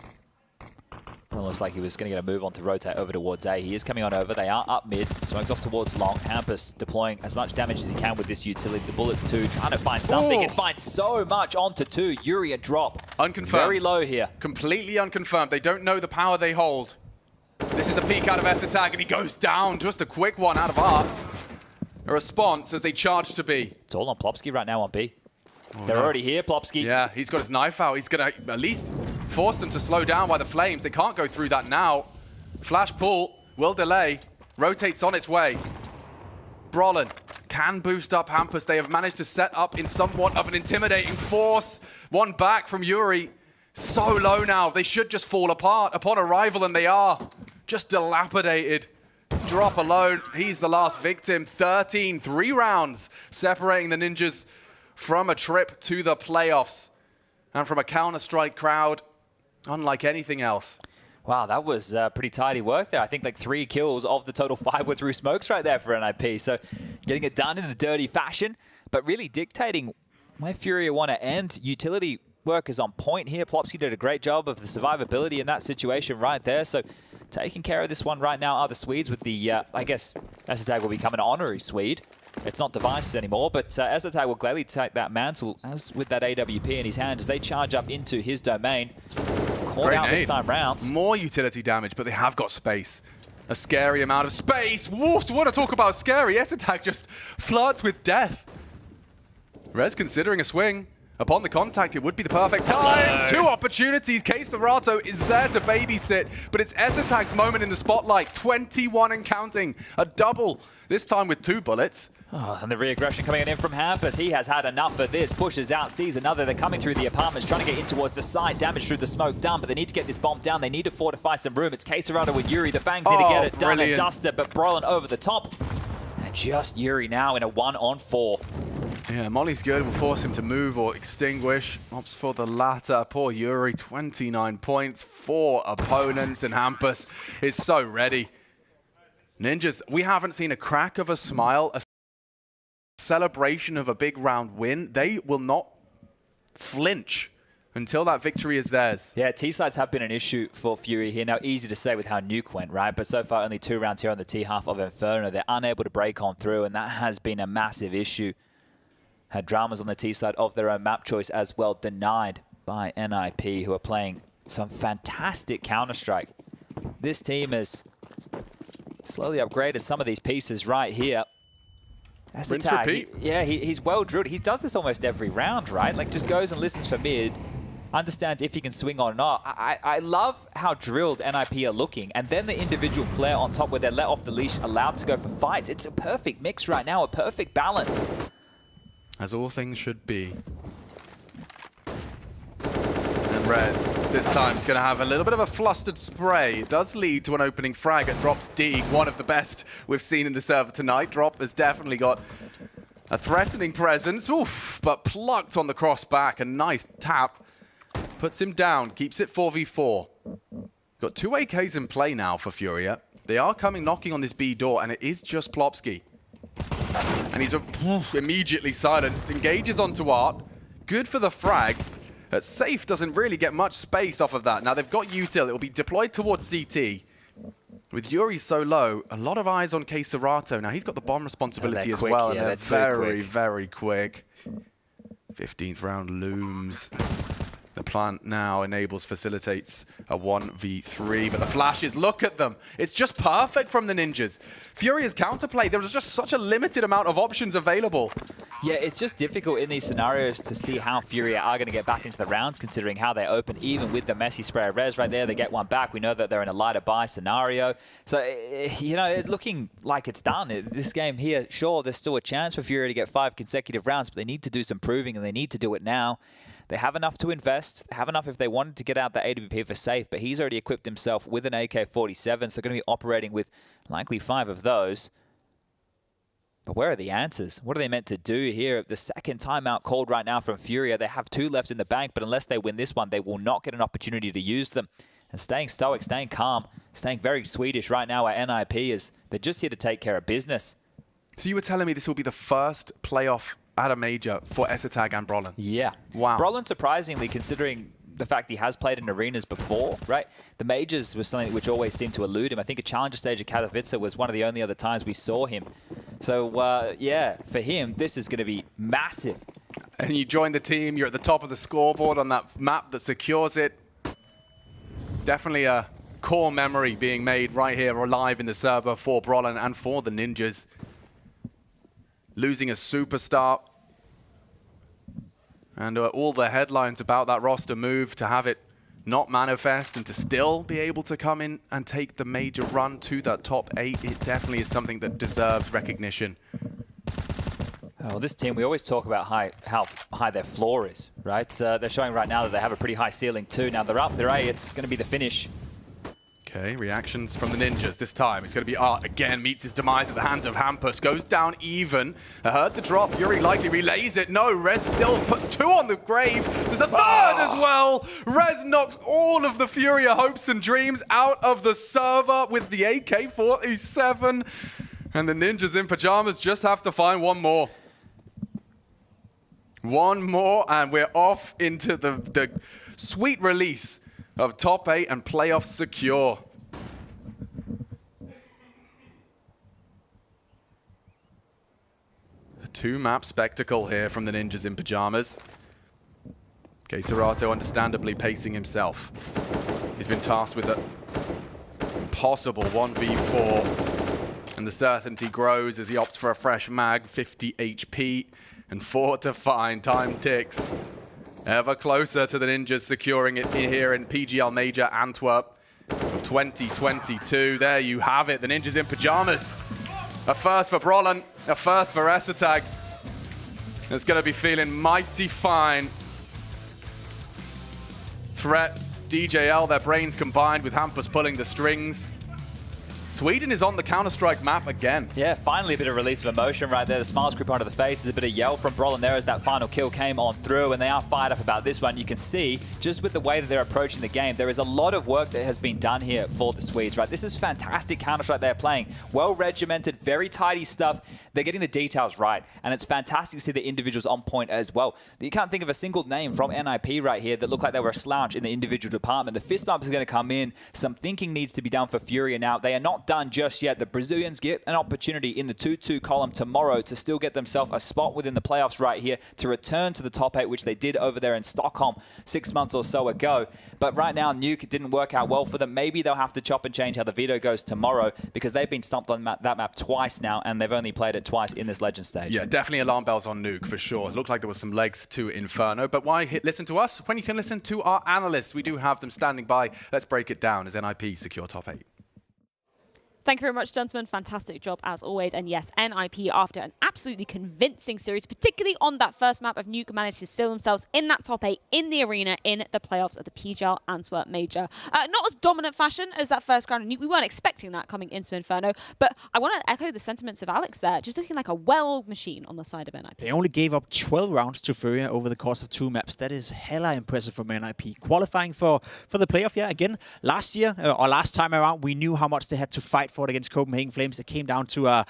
Brolin looks like he was going to get a move on to rotate over towards A. He is coming on over. They are up mid. Smoked off towards long. Hampus deploying as much damage as he can with this utility. The bullets too, trying to find something. It finds so much onto 2. Yuri a Drop. Unconfirmed. Very low here. Completely unconfirmed. They don't know the power they hold. This is the peek out of Esatag, and he goes down. Just a quick one out of R. A response as they charge to B. It's all on Plopsky right now on B. They're already here, Plopsky. Yeah, he's got his knife out. He's going to at least force them to slow down by the flames. They can't go through that now. Flash pull will delay. Rotates on its way. Brolin can boost up Hampus. They have managed to set up in somewhat of an intimidating force. One back from Yuri. So low now. They should just fall apart upon arrival, and they are. Just dilapidated. Drop alone. He's the last victim. 13, 3 rounds separating the Ninjas from a trip to the playoffs and from a Counter-Strike crowd unlike anything else. Wow, that was pretty tidy work there. I think like 3 kills of the total 5 were through smokes right there for NIP. So getting it done in a dirty fashion, but really dictating where FURIA want to end. Utility work is on point here. Plopsky did a great job of the survivability in that situation right there. So taking care of this one right now are the Swedes with the, I guess, Esatag will become an honorary Swede. It's not Devices anymore, but Esatag will gladly take that mantle as with that AWP in his hand as they charge up into his domain. Caught out this time round. More utility damage, but they have got space. A scary amount of space. What to talk about scary? Esatag just flirts with death. Rez considering a swing. Upon the contact, it would be the perfect time. Two opportunities. Serato is there to babysit, but it's ESETAG's moment in the spotlight. 21 and counting. A double, this time with 2 bullets. Oh, and the re-aggression coming in from Hampus. He has had enough of this. Pushes out, sees another. They're coming through the apartments, trying to get in towards the side. Damage through the smoke, done, but they need to get this bomb down. They need to fortify some room. It's Serato with Yuri. The Fangs need to get it done and dusted, but Brolin over the top. And just Yuri now in a 1-on-4. Yeah, Molly's good. Will force him to move or extinguish. Opts for the latter. Poor Yuri, 29 points, 4 opponents, and Hampus is so ready. Ninjas, we haven't seen a crack of a smile, a celebration of a big round win. They will not flinch until that victory is theirs. Yeah, T-sides have been an issue for Fury here. Now, easy to say with how Nuke went, right? But so far, only 2 rounds here on the T half of Inferno. They're unable to break on through, and that has been a massive issue. Had dramas on the T side of their own map choice as well, denied by NIP, who are playing some fantastic Counter-Strike. This team has slowly upgraded some of these pieces right here. That's Rinse, attack. repeat. He's well drilled. He does this almost every round, right? Like, just goes and listens for mid, understands if he can swing or not. I love how drilled NIP are looking, and then the individual flare on top where they're let off the leash, allowed to go for fights. It's a perfect mix right now, a perfect balance. As all things should be. And Rez, this time, is going to have a little bit of a flustered spray. It does lead to an opening frag at Drop's D, one of the best we've seen in the server tonight. Drop has definitely got a threatening presence, oof, but plucked on the cross back. A nice tap. Puts him down, keeps it 4v4. Got 2 AKs in play now for FURIA. They are coming knocking on this B door, and it is just Plopsky. And he's immediately silenced, engages onto Art. Good for the frag. Safe doesn't really get much space off of that. Now they've got Util, it will be deployed towards CT. With Yuri so low, a lot of eyes on Serato. Now he's got the bomb responsibility as well, and they're very, very quick. 15th round looms. The plant now facilitates a 1v3, but the flashes, look at them. It's just perfect from the Ninjas. Furia's counterplay, there was just such a limited amount of options available. Yeah, it's just difficult in these scenarios to see how Furia are going to get back into the rounds, considering how they open, even with the messy spray of res right there. They get one back. We know that they're in a lighter buy scenario. So, you know, it's looking like it's done. This game here, sure, there's still a chance for Furia to get 5 consecutive rounds, but they need to do some proving, and they need to do it now. They have enough to invest, have enough if they wanted to get out the AWP for safe, but he's already equipped himself with an AK-47, so going to be operating with likely 5 of those. But where are the answers? What are they meant to do here? The second timeout called right now from Furia. They have 2 left in the bank, but unless they win this one, they will not get an opportunity to use them. And staying stoic, staying calm, staying very Swedish right now at NIP is they're just here to take care of business. So you were telling me this will be the first playoff at a major for ESETAG and Brolin. Yeah. Wow. Brolin, surprisingly, considering the fact he has played in arenas before, right? The majors was something which always seemed to elude him. I think a challenger stage at Katowice was one of the only other times we saw him. So, yeah, for him, this is going to be massive. And you join the team, you're at the top of the scoreboard on that map that secures it. Definitely a core memory being made right here or live in the server for Brolin and for the Ninjas. Losing a superstar. And all the headlines about that roster move, to have it not manifest and to still be able to come in and take the major run to that top 8, it definitely is something that deserves recognition. Oh, this team, we always talk about how high their floor is, right? They're showing right now that they have a pretty high ceiling too. Now they're up, they're A, it's going to be the finish. Okay, reactions from the Ninjas this time. It's going to be Art again, meets his demise at the hands of Hampus, goes down even. I heard the drop, Yuri likely relays it. No, Rez still puts 2 on the grave. There's a 3rd as well. Rez knocks all of the Furia hopes and dreams out of the server with the AK-47. And the Ninjas in Pyjamas just have to find one more. One more, and we're off into the sweet release of top 8 and playoffs secure. A 2-map spectacle here from the Ninjas in Pyjamas. Serato understandably pacing himself. He's been tasked with an impossible 1v4. And the certainty grows as he opts for a fresh mag, 50 HP, and 4 to find. Time ticks. Ever closer to the Ninjas securing it here in PGL Major Antwerp of 2022. There you have it, the Ninjas in Pyjamas. A first for Brollan, a first for Esatag. It's going to be feeling mighty fine. Threat, DJL, their brains combined with Hampus pulling the strings. Sweden is on the Counter-Strike map again. Yeah, finally a bit of release of emotion right there. The smiles creep onto the face. There's a bit of yell from Brollan there as that final kill came on through, and they are fired up about this one. You can see, just with the way that they're approaching the game, there is a lot of work that has been done here for the Swedes, right? This is fantastic Counter-Strike they're playing. Well-regimented, very tidy stuff. They're getting the details right, and it's fantastic to see the individuals on point as well. You can't think of a single name from NIP right here that looked like they were a slouch in the individual department. The fist bumps are going to come in. Some thinking needs to be done for FURIA now. They are not done just yet. The Brazilians get an opportunity in the 2-2 column tomorrow to still get themselves a spot within the playoffs right here to return to the top 8, which they did over there in Stockholm 6 months or so ago. But right now, Nuke didn't work out well for them. Maybe they'll have to chop and change how the veto goes tomorrow because they've been stumped on that map twice now, and they've only played it twice in this Legend stage. Yeah, definitely alarm bells on Nuke for sure. It looked like there was some legs to Inferno, but why listen to us when you can listen to our analysts? We do have them standing by. Let's break it down as NIP secure top 8. Thank you very much, gentlemen. Fantastic job as always. And yes, NIP, after an absolutely convincing series, particularly on that first map of Nuke, managed to seal themselves in that top 8 in the arena in the playoffs of the PGL Antwerp Major. Not as dominant fashion as that first round of Nuke. We weren't expecting that coming into Inferno, but I want to echo the sentiments of Alex there. Just looking like a well-oiled machine on the side of NIP. They only gave up 12 rounds to FURIA over the course of 2 maps. That is hella impressive from NIP. Qualifying for the playoff, yeah, again, last year, or last time around, we knew how much they had to fight for it against Copenhagen Flames. It came down to a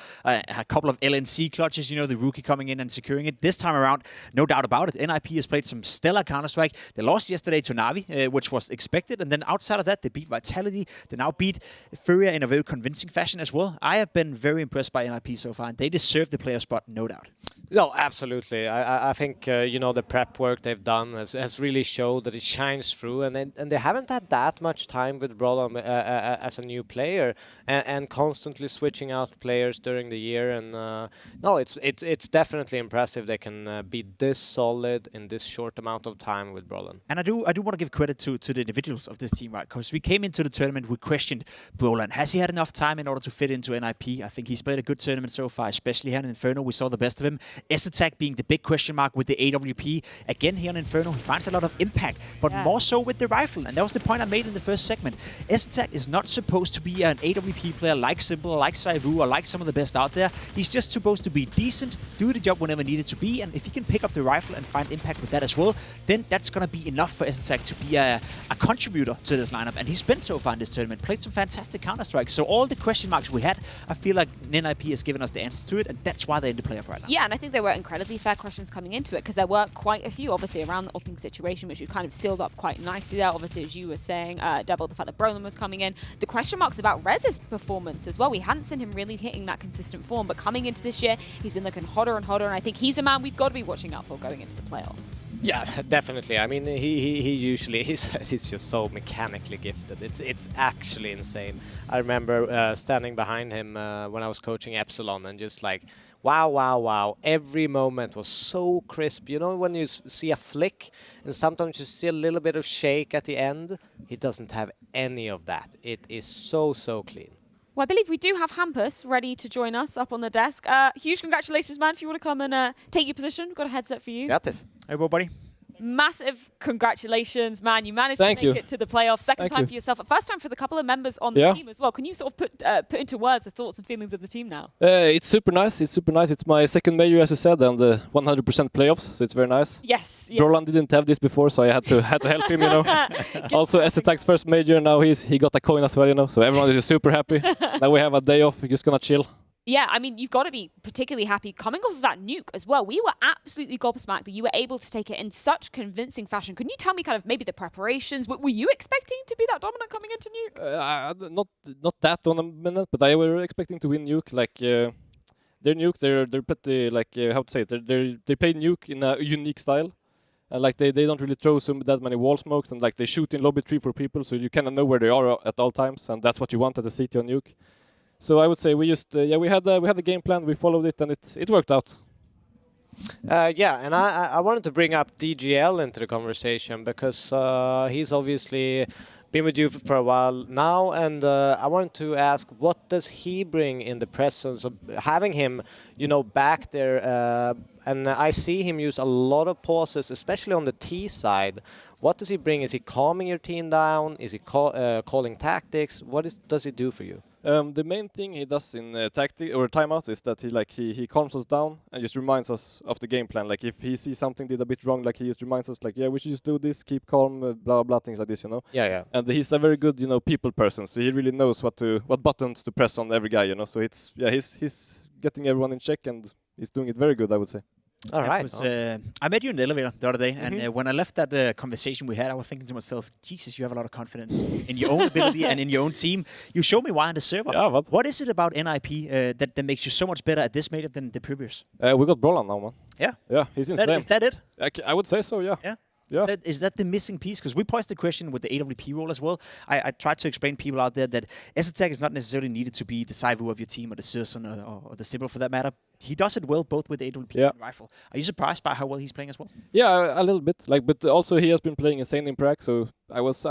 couple of LNC clutches, you know, the rookie coming in and securing it. This time around, no doubt about it, NIP has played some stellar Counter-Strike. They lost yesterday to Navi, which was expected, and then outside of that, they beat Vitality. They now beat FURIA in a very convincing fashion as well. I have been very impressed by NIP so far, and they deserve the player spot, no doubt. No, absolutely. I think you know, the prep work they've done has really showed that it shines through, and they haven't had that much time with Brollan as a new player, and constantly switching out players during the year. And no, it's definitely impressive they can be this solid in this short amount of time with Brollan. And I do want to give credit to the individuals of this team, right? Because we came into the tournament, we questioned Brollan. Has he had enough time in order to fit into NIP? I think he's played a good tournament so far, especially here in Inferno. We saw the best of him. Esatag being the big question mark with the AWP. Again, here in Inferno, he finds a lot of impact, but more so with the rifle. And that was the point I made in the first segment. Esatag is not supposed to be an AWP player like Simple, like Saivu, or like some of the best out there. He's just supposed to be decent, do the job whenever needed to be, and if he can pick up the rifle and find impact with that as well, then that's going to be enough for Esatag to be a contributor to this lineup. And he's been so far in this tournament, played some fantastic Counter-Strike. So all the question marks we had, I feel like NIP has given us the answers to it, and that's why they're in the playoff right now. Yeah, and I think they were incredibly fair questions coming into it, because there were quite a few, obviously, around the upping situation, which was kind of sealed up quite nicely there. Obviously, as you were saying, Devil, the fact that Brollan was coming in. The question marks about Rez's performance as well. We hadn't seen him really hitting that consistent form, but coming into this year, he's been looking hotter and hotter, and I think he's a man we've got to be watching out for going into the playoffs. Yeah, definitely. I mean, he usually he's just so mechanically gifted. It's actually insane. I remember standing behind him when I was coaching Epsilon, and just like, wow, wow, wow. Every moment was so crisp. You know, when you see a flick and sometimes you see a little bit of shake at the end, he doesn't have any of that. It is so clean. Well, I believe we do have Hampus ready to join us up on the desk. Huge congratulations, man. If you want to come and take your position, we've got a headset for you. Got this. Hey, buddy. Massive congratulations, man. You managed to make it to the playoffs. Second time for yourself. First time for the couple of members on the team as well. Can you sort of put into words the thoughts and feelings of the team now? It's super nice. It's super nice. It's my second major, as you said, and the 100% playoffs, so it's very nice. Yes. Yeah. Brollan didn't have this before, so I had to help him, you know. Also, Esatag's first major, now he got a coin as well, you know, so everyone is super happy. Now we have a day off. We're just gonna chill. Yeah, I mean, you've got to be particularly happy coming off of that nuke as well. We were absolutely gobsmacked that you were able to take it in such convincing fashion. Can you tell me kind of maybe the preparations? Were you expecting to be that dominant coming into nuke? Not that dominant, but I were expecting to win nuke. Like their nuke, they're pretty, like how to say it? They play nuke in a unique style. And like they don't really throw that many wall smokes, and like they shoot in lobby 3 for people, so you kind of know where they are at all times, and that's what you want as a CT on nuke. So I would say we just we had a game plan, we followed it, and it worked out. Yeah, and I wanted to bring up DGL into the conversation because he's obviously been with you for a while now, and I wanted to ask, what does he bring in the presence of having him, you know, back there? And I see him use a lot of pauses, especially on the T side. What does he bring? Is he calming your team down? Is he calling tactics? Does he do for you? The main thing he does in tactic or timeouts is that he calms us down and just reminds us of the game plan. Like if he sees something did a bit wrong, like he just reminds us, like, yeah, we should just do this, keep calm, blah blah, things like this, you know. Yeah. And he's a very good, you know, people person, so he really knows what buttons to press on every guy, you know. So he's getting everyone in check and he's doing it very good, I would say. All right. I met you in the elevator the other day, and when I left that conversation we had, I was thinking to myself, Jesus, you have a lot of confidence in your own ability and in your own team. You showed me why on the server. Yeah, what is it about NIP that makes you so much better at this meta than the previous? We got Brolan now, man. Yeah? Yeah, he's insane. Is that it? I would say so, yeah. Yeah? Yeah. Is that the missing piece? Because we posed the question with the AWP role as well. I tried to explain to people out there that S-Attack is not necessarily needed to be the Saivu of your team or the Citizen or the Sybil for that matter. He does it well both with the AWP and Rifle. Are you surprised by how well he's playing as well? Yeah, a little bit. But also he has been playing insane in Prague, so I was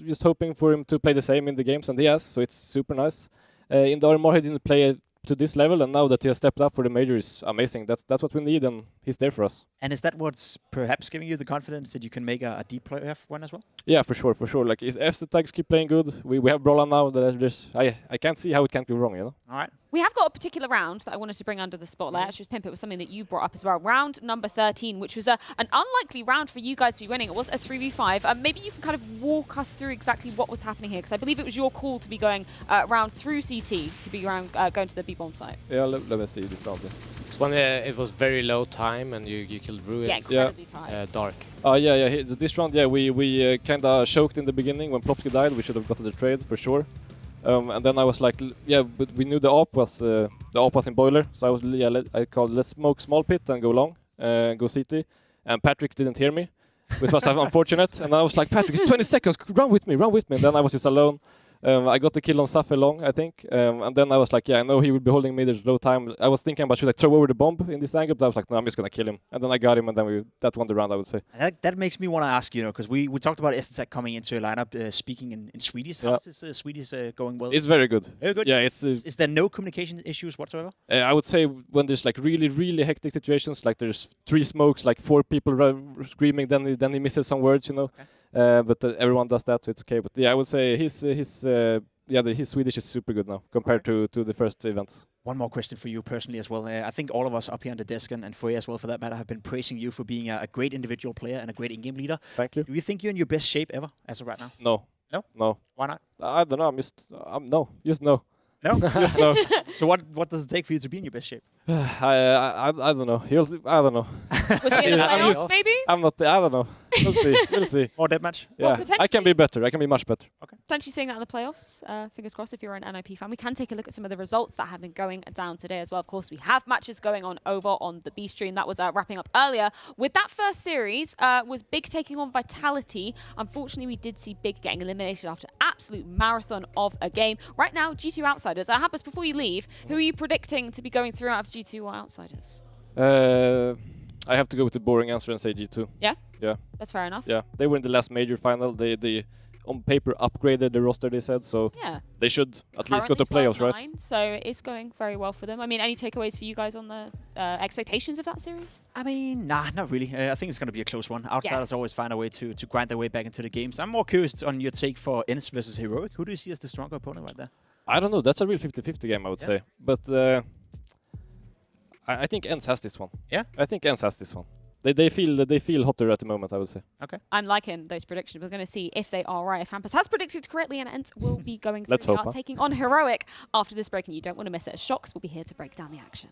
just hoping for him to play the same in the games, and he has, so it's super nice. In the RMR he didn't play to this level, and now that he has stepped up for the major is amazing. That's what we need, and he's there for us. And is that what's perhaps giving you the confidence that you can make a deep playoff run as well? Yeah, for sure. Like if the tags keep playing good, we have Brolan now. I can't see how it can't go wrong, you know. All right. We have got a particular round that I wanted to bring under the spotlight. Actually, Pimp, it was something that you brought up as well. Round number 13, which was an unlikely round for you guys to be winning. It was a 3v5. Maybe you can kind of walk us through exactly what was happening here, because I believe it was your call to be going round through CT to be going to the B-bomb site. Yeah, let me see this round. It's when it was very low time and you killed Ruins. Yeah, incredibly tight. Dark. This round, we kind of choked in the beginning when Plopsky died. We should have gotten the trade for sure. And then I was like, but we knew the AWP was in boiler, so I was I called let's smoke small pit and go long, go CT, and Patrick didn't hear me, which was unfortunate. And I was like, Patrick, it's 20 seconds, run with me. And then I was just alone. I got the kill on Safir long, I think, and then I was like, I know he will be holding me, there's low time. I was thinking about should I throw over the bomb in this angle, but I was like, no, I'm just gonna kill him. And then I got him, and then that won the round, I would say. That makes me want to ask, because we talked about S-Attack coming into a lineup, speaking in Swedish. How is this Swedish going well? It's very good. Very good? Yeah, it's... Is there no communication issues whatsoever? I would say when there's like really, really hectic situations, like there's 3 smokes, like 4 people screaming, then he misses some words, Okay. But everyone does that, so it's okay. But I would say his Swedish is super good now compared to the first events. One more question for you personally as well. I think all of us up here on the desk and FURIA as well, for that matter, have been praising you for being a great individual player and a great in-game leader. Thank you. Do you think you're in your best shape ever as of right now? No. No? No. Why not? I don't know. No. Just no. No? Just no. So what does it take for you to be in your best shape? I don't know. I don't know. Was he in the playoffs, maybe? I don't know. We'll see. Or that match? Yeah. Well, I can be better. I can be much better. Okay. Potentially seeing that in the playoffs. Fingers crossed if you're an NIP fan. We can take a look at some of the results that have been going down today as well. Of course, we have matches going on over on the B stream. That was wrapping up earlier. With that first series, was Big taking on Vitality. Unfortunately, we did see Big getting eliminated after an absolute marathon of a game. Right now, G2 Outsiders. Hampus, before you leave, who are you predicting to be going through out of G2 or Outsiders? I have to go with the boring answer and say G2. Yeah? Yeah. That's fair enough. Yeah. They were in the last major final. They on paper upgraded the roster, they said, so they should at least go to playoffs, right? So it's going very well for them. I mean, any takeaways for you guys on the expectations of that series? I mean, nah, not really. I think it's going to be a close one. Outsiders always find a way to grind their way back into the games. I'm more curious on your take for ENCE versus Heroic. Who do you see as the stronger opponent right there? I don't know. That's a real 50-50 game, I would say. But I think ENCE has this one. Yeah? I think ENCE has this one. They feel hotter at the moment, I would say. Okay. I'm liking those predictions. We're going to see if they are right. If Hampus has predicted correctly, and ENCE will be going through taking on Heroic after this break, and you don't want to miss it. Shox will be here to break down the action.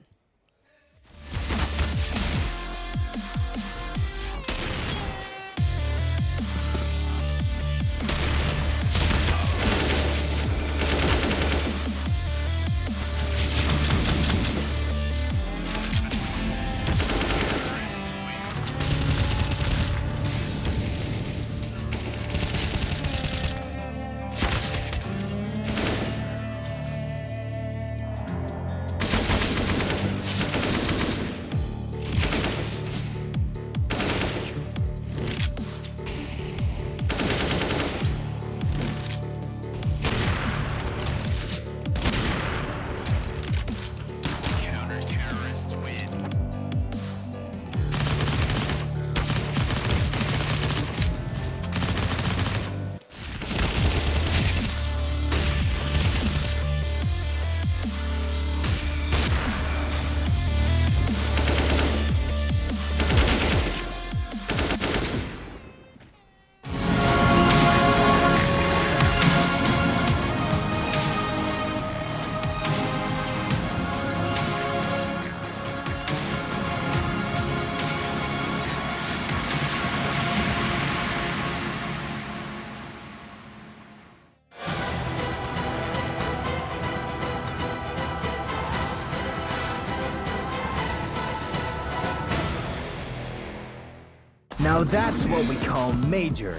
Now that's what we call major.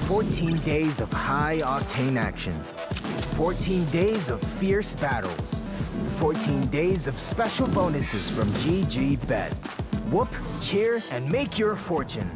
14 days of high-octane action. 14 days of fierce battles. 14 days of special bonuses from GG Bet. Whoop, cheer, and make your fortune.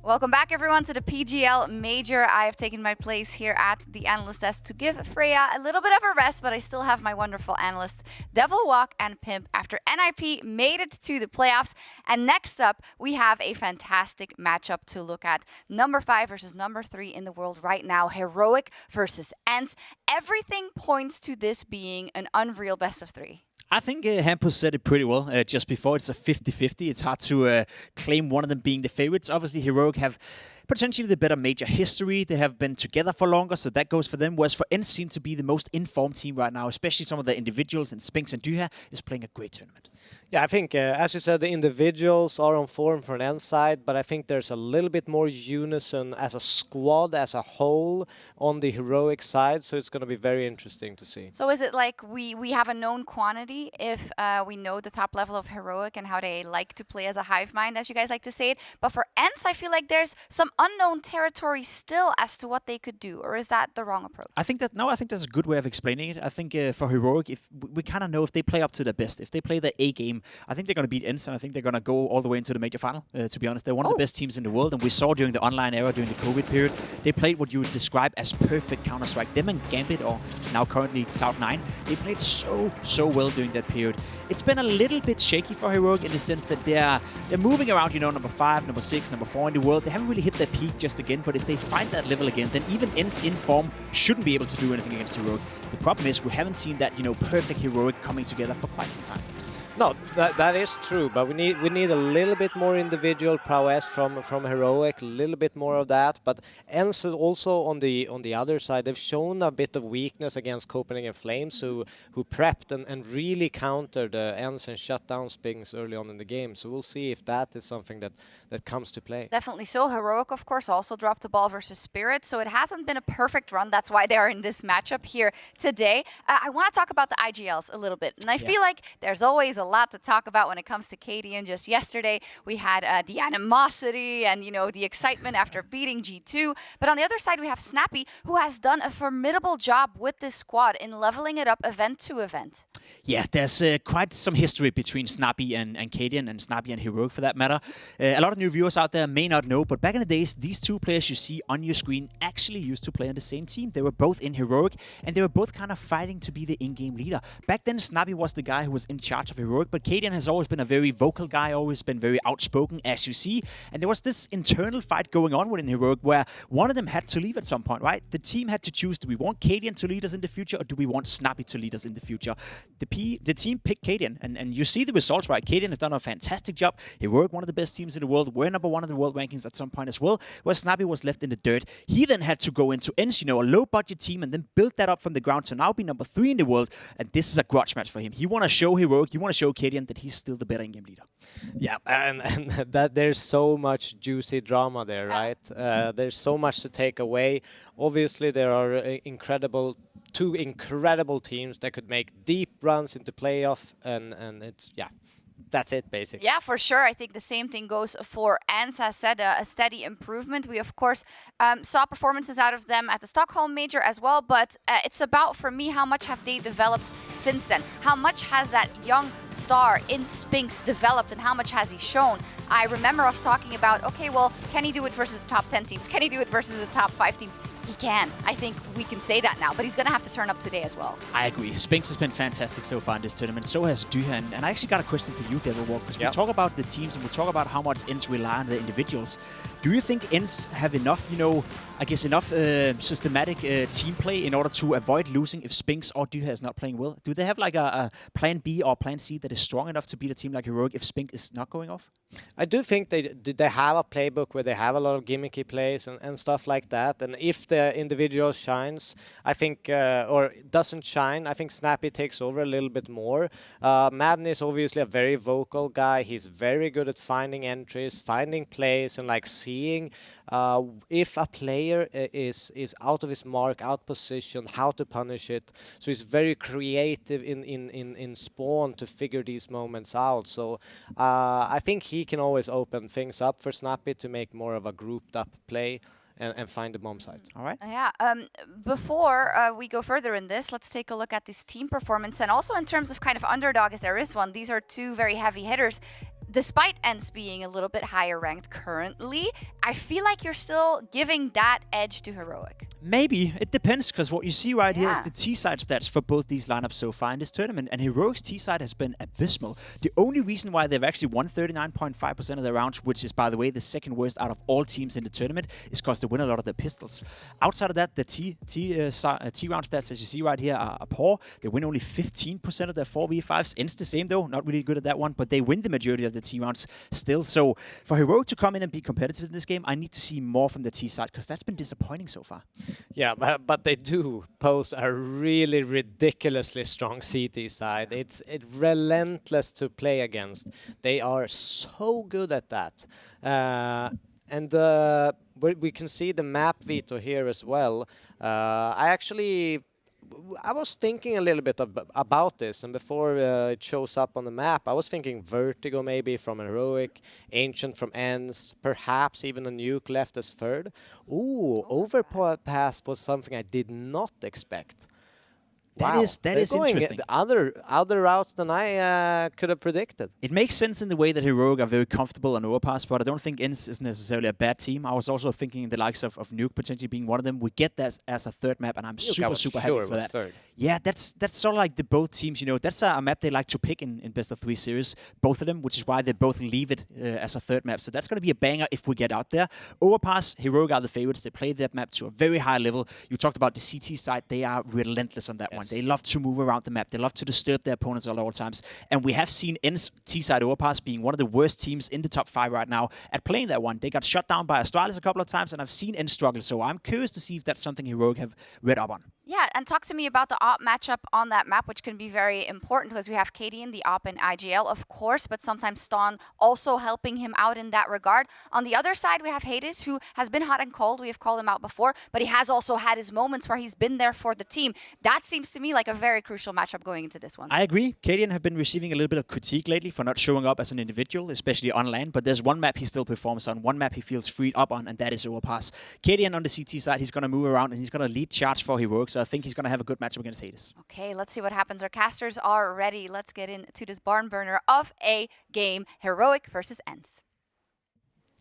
Welcome back, everyone, to the PGL Major. I have taken my place here at the analyst desk to give Freya a little bit of a rest, but I still have my wonderful analysts, Devil Walk and Pimp, after NIP made it to the playoffs. And next up, we have a fantastic matchup to look at. Number 5 versus number 3 in the world right now, Heroic versus ENCE. Everything points to this being an unreal best of 3. I think Hampus said it pretty well just before. It's a 50-50. It's hard to claim one of them being the favorites. Obviously, Heroic have potentially the better major history. They have been together for longer, so that goes for them. Whereas for ENCE seem to be the most informed team right now, especially some of the individuals, and Spinks and Duha is playing a great tournament. Yeah, I think, as you said, the individuals are on form for an ENCE side, but I think there's a little bit more unison as a squad, as a whole, on the Heroic side, so it's going to be very interesting to see. So is it like we have a known quantity if we know the top level of Heroic and how they like to play as a hive mind, as you guys like to say it? But for ENCE, I feel like there's some unknown territory still as to what they could do, or is that the wrong approach? I think that's a good way of explaining it. I think for Heroic, if we kind of know if they play up to their best, if they play their A game, I think they're going to beat ENCE, and I think they're going to go all the way into the major final, to be honest. They're one of the best teams in the world, and we saw during the online era, during the COVID period, they played what you would describe as perfect Counter-Strike. Them and Gambit, or now currently Cloud9, they played so well during that period. It's been a little bit shaky for Heroic in the sense that they're moving around, number 5, number 6, number 4 in the world. They haven't really hit their peak just again, but if they find that level again, then even ENCE in form shouldn't be able to do anything against Heroic. The problem is we haven't seen that, perfect Heroic coming together for quite some time. No, that is true, but we need a little bit more individual prowess from Heroic, a little bit more of that. But ENCE also on the other side, they've shown a bit of weakness against Copenhagen Flames, who prepped and really countered ENCE and shut down Spinks early on in the game. So we'll see if that is something that comes to play. Definitely so. Heroic, of course, also dropped the ball versus Spirit, so it hasn't been a perfect run. That's why they are in this matchup here today. I want to talk about the IGLs a little bit, and I feel like there's always a lot to talk about when it comes to Cadian. Just yesterday, we had the animosity and, the excitement after beating G2. But on the other side, we have Snappy, who has done a formidable job with this squad in leveling it up event to event. Yeah, there's quite some history between Snappy and Cadian, and Snappy and Heroic for that matter. A lot of new viewers out there may not know, but back in the days, these two players you see on your screen actually used to play on the same team. They were both in Heroic, and they were both kind of fighting to be the in-game leader. Back then, Snappy was the guy who was in charge of Heroic, but Cadian has always been a very vocal guy, always been very outspoken, as you see. And there was this internal fight going on within Heroic where one of them had to leave at some point, right? The team had to choose, do we want Cadian to lead us in the future, or do we want Snappy to lead us in the future? The team picked Cadian, and you see the results, right? Cadian has done a fantastic job. Heroic, one of the best teams in the world, were number 1 in the world rankings at some point as well, where Snappy was left in the dirt. He then had to go into ENCE, a low-budget team, and then build that up from the ground to now be number 3 in the world, and this is a grudge match for him. He want to show Heroic, he want to show Cadian that he's still the better in-game leader. Yeah, and that there's so much juicy drama there, right? There's so much to take away. Obviously, there are two incredible teams that could make deep runs into playoff, and it's, that's it, basically. Yeah, for sure. I think the same thing goes for ENCE. As said, a steady improvement. We, of course, saw performances out of them at the Stockholm Major as well, but it's about, for me, how much have they developed since then? How much has that young star in Spinks developed, and how much has he shown? I remember us talking about, okay, well, can he do it versus the top 10 teams? Can he do it versus the top 5 teams? He can. I think we can say that now, but he's going to have to turn up today as well. I agree. Spinks has been fantastic so far in this tournament. So has Duhan. And I actually got a question for you, Devil Walk, because we talk about the teams and we talk about how much ENCE rely on the individuals. Do you think ENCE have enough, I guess enough systematic team play in order to avoid losing if Spinks or Duhan is not playing well? Do they have like a plan B or plan C that is strong enough to beat a team like Heroic if Spink is not going off? I do think they have a playbook where they have a lot of gimmicky plays and stuff like that. And if the individual shines, I think, or doesn't shine, I think Snappy takes over a little bit more. Madden is obviously a very vocal guy. He's very good at finding entries, finding plays, and like seeing if a player is out of his mark, out position, how to punish it. So he's very creative in spawn to figure these moments out. So I think he can always open things up for Snappy to make more of a grouped up play and find the bomb site. All right. Yeah. Before we go further in this, let's take a look at this team performance, and also in terms of kind of underdog, as there is one. These are two very heavy hitters. Despite ENCE being a little bit higher ranked currently, I feel like you're still giving that edge to Heroic. Maybe. It depends, because what you see right here is the T-side stats for both these lineups so far in this tournament, and Heroic's T-side has been abysmal. The only reason why they've actually won 39.5% of their rounds, which is, by the way, the second worst out of all teams in the tournament, is because they win a lot of their pistols. Outside of that, the T-round stats, as you see right here, are poor. They win only 15% of their 4v5s. ENCE the same, though. Not really good at that one, but they win the majority of the T-rounds still. So for Heroic to come in and be competitive in this game, I need to see more from the T-side, because that's been disappointing so far. Yeah, but they do pose a really ridiculously strong CT side. It's relentless to play against. They are so good at that. And we can see the map veto here as well. I was thinking a little bit about this, and before it shows up on the map, I was thinking Vertigo maybe from Heroic, Ancient from ENCE, perhaps even a Nuke left as third. Ooh, Overpass was something I did not expect. That is interesting. Other routes than I could have predicted. It makes sense in the way that Heroic are very comfortable on Overpass, but I don't think ENCE is necessarily a bad team. I was also thinking the likes of Nuke potentially being one of them. We get that as a third map, and I'm super happy for that. Third. Yeah, that's sort of like the both teams. That's a map they like to pick in best of 3 series, both of them, which is why they both leave it as a third map. So that's going to be a banger if we get out there. Overpass, Heroic are the favorites. They play that map to a very high level. You talked about the CT side. They are relentless on that one. They love to move around the map. They love to disturb their opponents at all times. And we have seen ENCE T-side Overpass being one of the worst teams in the top 5 right now at playing that one. They got shut down by Astralis a couple of times, and I've seen ENCE struggle. So I'm curious to see if that's something Heroic have read up on. Yeah, and talk to me about the AWP matchup on that map, which can be very important, because we have Katie in the AWP and IGL, of course, but sometimes Ston also helping him out in that regard. On the other side, we have Hades, who has been hot and cold. We have called him out before, but he has also had his moments where he's been there for the team. That seems to me like a very crucial matchup going into this one. I agree. Cadian have been receiving a little bit of critique lately for not showing up as an individual, especially on LAN, but there's one map he still performs on, one map he feels freed up on, and that is Overpass. Cadian on the CT side, he's going to move around, and he's going to lead charge for Heroic, so I think he's going to have a good matchup against Hades. Okay, let's see what happens. Our casters are ready. Let's get into this barn burner of a game. Heroic versus ENCE.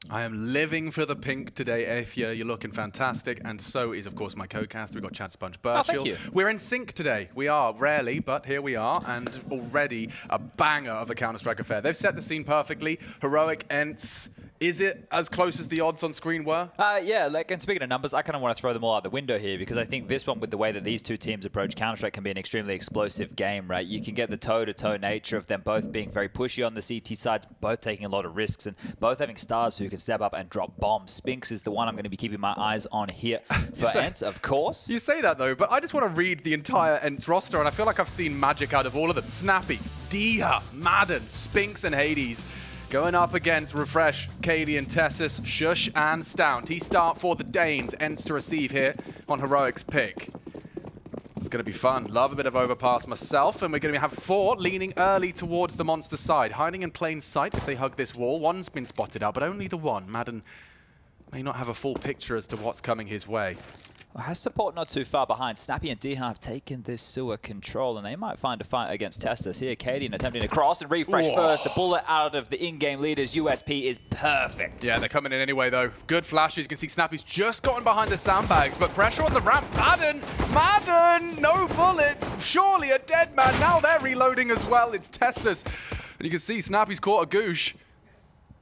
I am living for the pink today, Afia. You're looking fantastic, and so is, of course, my co-caster. We've got Chad Sponge Birchill. Oh, thank you. We're in sync today. We are, rarely, but here we are, and already a banger of a Counter-Strike affair. They've set the scene perfectly. Heroic, ENCE. Is it as close as the odds on screen were? Yeah, and speaking of numbers, I kind of want to throw them all out the window here, because I think this one, with the way that these two teams approach Counter-Strike, can be an extremely explosive game, right? You can get the toe-to-toe nature of them both being very pushy on the CT sides, both taking a lot of risks, and both having stars who can step up and drop bombs. Spinks is the one I'm going to be keeping my eyes on here for ENCE, of course. You say that, though, but I just want to read the entire ENCE roster, and I feel like I've seen magic out of all of them. Snappy, Dia, Madden, Spinks, and Hades. Going up against Refresh, Cadian, Tessus, Shush, and Stout. He start for the Danes. ENCE to receive here on Heroic's pick. It's going to be fun. Love a bit of overpass myself, and we're going to have 4 leaning early towards the monster side, hiding in plain sight if they hug this wall. One's been spotted out, but only the one. Madden may not have a full picture as to what's coming his way. Well, has support not too far behind. Snappy and Diha have taken this sewer control, and they might find a fight against Testis. Here, Cadian attempting to cross and refresh first. The bullet out of the in-game leader's USP is perfect. Yeah, they're coming in anyway, though. Good flashes. You can see Snappy's just gotten behind the sandbags, but pressure on the ramp. Madden! No bullet! Surely a dead man. Now they're reloading as well. It's Testis. And you can see Snappy's caught a goosh.